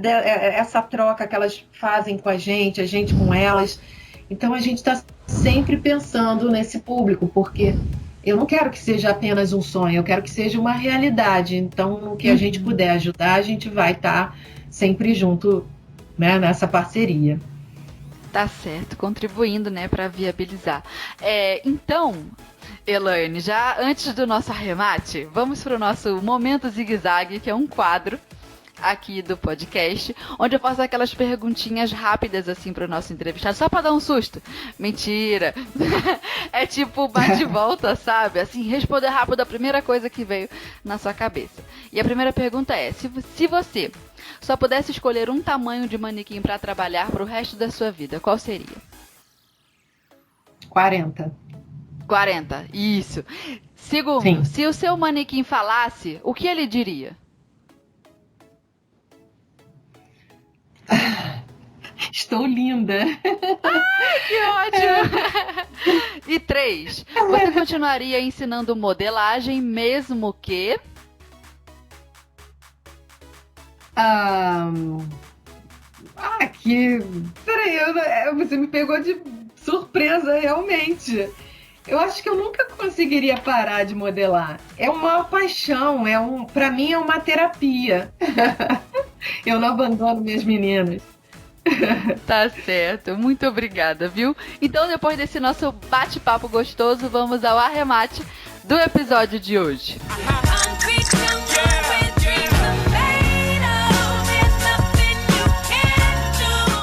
Essa troca que elas fazem com a gente com elas. Então a gente está sempre pensando nesse público, porque eu não quero que seja apenas um sonho, eu quero que seja uma realidade. Então, no que a gente puder ajudar, a gente vai estar sempre junto, né, nessa parceria. Tá certo, contribuindo, né, para viabilizar. Então, Elaine, já antes do nosso arremate, vamos para o nosso Momento Zigue-Zague, que é um quadro aqui do podcast, onde eu faço aquelas perguntinhas rápidas assim para o nosso entrevistado, só para dar um susto. Mentira! É tipo bate e volta, sabe? Assim, responder rápido a primeira coisa que veio na sua cabeça. E a primeira pergunta é: se você só pudesse escolher um tamanho de manequim para trabalhar para o resto da sua vida, qual seria? 40. 40, isso. Segundo, sim. Se o seu manequim falasse, o que ele diria? Estou linda. Que ótimo! E 3, você continuaria ensinando modelagem mesmo que... Peraí, você me pegou de surpresa, realmente. Eu acho que eu nunca conseguiria parar de modelar. É uma paixão, para mim é uma terapia. Eu não abandono minhas meninas. Tá certo, muito obrigada, viu? Então, depois desse nosso bate-papo gostoso, vamos ao arremate do episódio de hoje.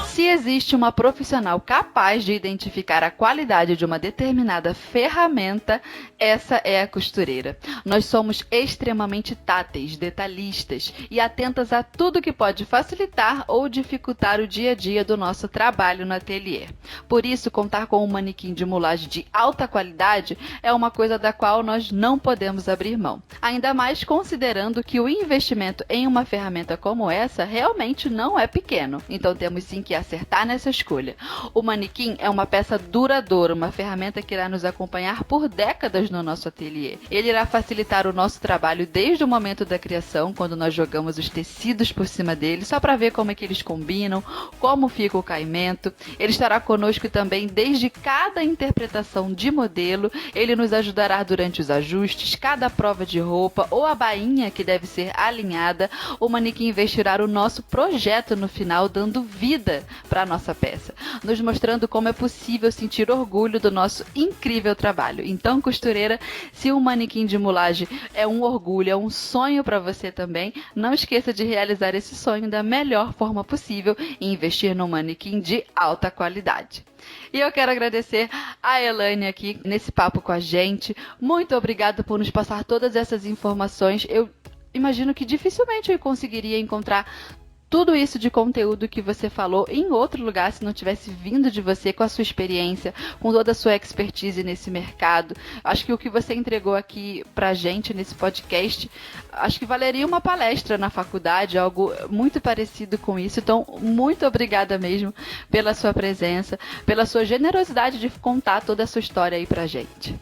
Se existe uma profissional capaz de identificar a qualidade de uma determinada ferramenta, essa é a costureira. Nós somos extremamente táteis, detalhistas e atentas a tudo que pode facilitar ou dificultar o dia a dia do nosso trabalho no ateliê. Por isso, contar com um manequim de mulagem de alta qualidade é uma coisa da qual nós não podemos abrir mão. Ainda mais considerando que o investimento em uma ferramenta como essa realmente não é pequeno. Então temos sim que acertar nessa escolha. O manequim é uma peça duradoura, uma ferramenta que irá nos acompanhar por décadas no nosso ateliê. Ele irá facilitar o nosso trabalho desde o momento da criação, quando nós jogamos os tecidos por cima dele, só para ver como é que eles combinam, como fica o caimento. Ele estará conosco também desde cada interpretação de modelo. Ele nos ajudará durante os ajustes, cada prova de roupa ou a bainha que deve ser alinhada. O manequim vestirá o nosso projeto no final, dando vida para a nossa peça, nos mostrando como é possível sentir orgulho do nosso incrível trabalho. Então, costureira, se um manequim de mulagem é um orgulho, é um sonho para você também, não esqueça de realizar esse sonho da melhor forma possível e investir num manequim de alta qualidade. E eu quero agradecer a Elaine aqui nesse papo com a gente. Muito obrigada por nos passar todas essas informações. Eu imagino que dificilmente eu conseguiria encontrar tudo isso de conteúdo que você falou em outro lugar se não tivesse vindo de você, com a sua experiência, com toda a sua expertise nesse mercado. Acho que o que você entregou aqui pra gente nesse podcast, acho que valeria uma palestra na faculdade, algo muito parecido com isso. Então, muito obrigada mesmo pela sua presença, pela sua generosidade de contar toda a sua história aí pra gente.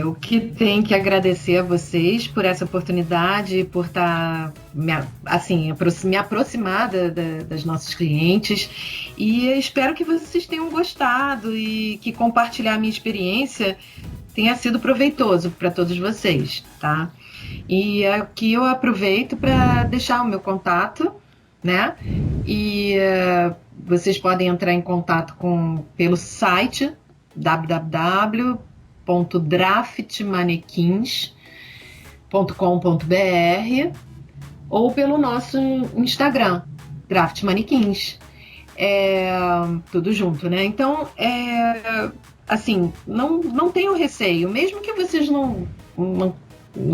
O que tem que agradecer a vocês por essa oportunidade, por estar me aproximar das nossos clientes, e espero que vocês tenham gostado e que compartilhar a minha experiência tenha sido proveitoso para todos vocês, tá? E aqui eu aproveito para deixar o meu contato, né? E vocês podem entrar em contato pelo site www.draftmanequins.com.br ou pelo nosso Instagram, Draft Manequins. Tudo junto, né? Então, não tenham receio, mesmo que vocês não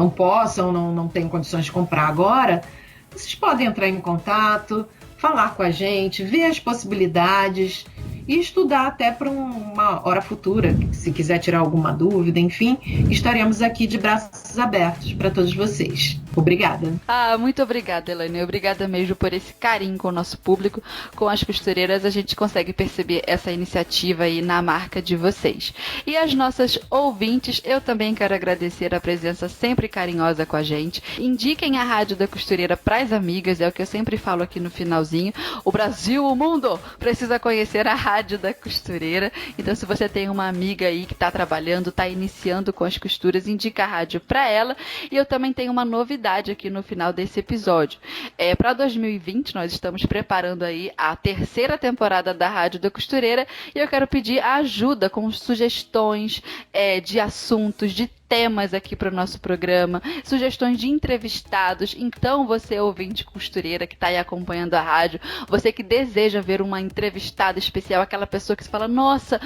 possam, não tenham condições de comprar agora, vocês podem entrar em contato, falar com a gente, ver as possibilidades e estudar até para uma hora futura, se quiser tirar alguma dúvida, enfim, estaremos aqui de braços abertos para todos vocês. Obrigada. Muito obrigada, Elaine. Obrigada mesmo por esse carinho com o nosso público, com as costureiras. A gente consegue perceber essa iniciativa aí na marca de vocês. E as nossas ouvintes, eu também quero agradecer a presença sempre carinhosa com a gente. Indiquem a Rádio da Costureira para as amigas, é o que eu sempre falo aqui no finalzinho. O Brasil, o mundo, precisa conhecer a Rádio da Costureira. Então, se você tem uma amiga aí que está trabalhando, está iniciando com as costuras, indica a rádio para ela. E eu também tenho uma novidade aqui no final desse episódio. Para 2020, nós estamos preparando aí a 3ª temporada da Rádio da Costureira e eu quero pedir ajuda com sugestões de assuntos, de temas aqui para o nosso programa, sugestões de entrevistados. Então, você ouvinte costureira que está aí acompanhando a rádio, você que deseja ver uma entrevistada especial, aquela pessoa que você fala, nossa,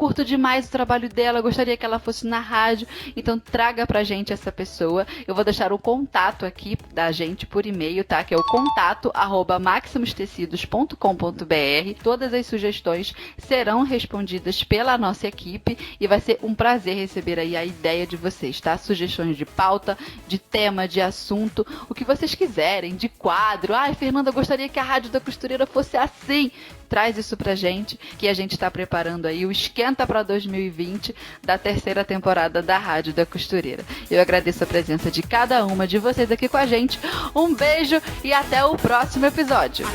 curto demais o trabalho dela, gostaria que ela fosse na rádio, então traga pra gente essa pessoa. Eu vou deixar o contato aqui da gente por e-mail, tá? Que é o contato@maximustecidos.com.br. Todas as sugestões serão respondidas pela nossa equipe e vai ser um prazer receber aí a ideia de vocês, tá? Sugestões de pauta, de tema, de assunto, o que vocês quiserem, de quadro. Ai, Fernanda, gostaria que a Rádio da Costureira fosse assim. Traz isso pra gente, que a gente tá preparando aí o Esquenta pra 2020 da 3ª temporada da Rádio da Costureira. Eu agradeço a presença de cada uma de vocês aqui com a gente. Um beijo e até o próximo episódio.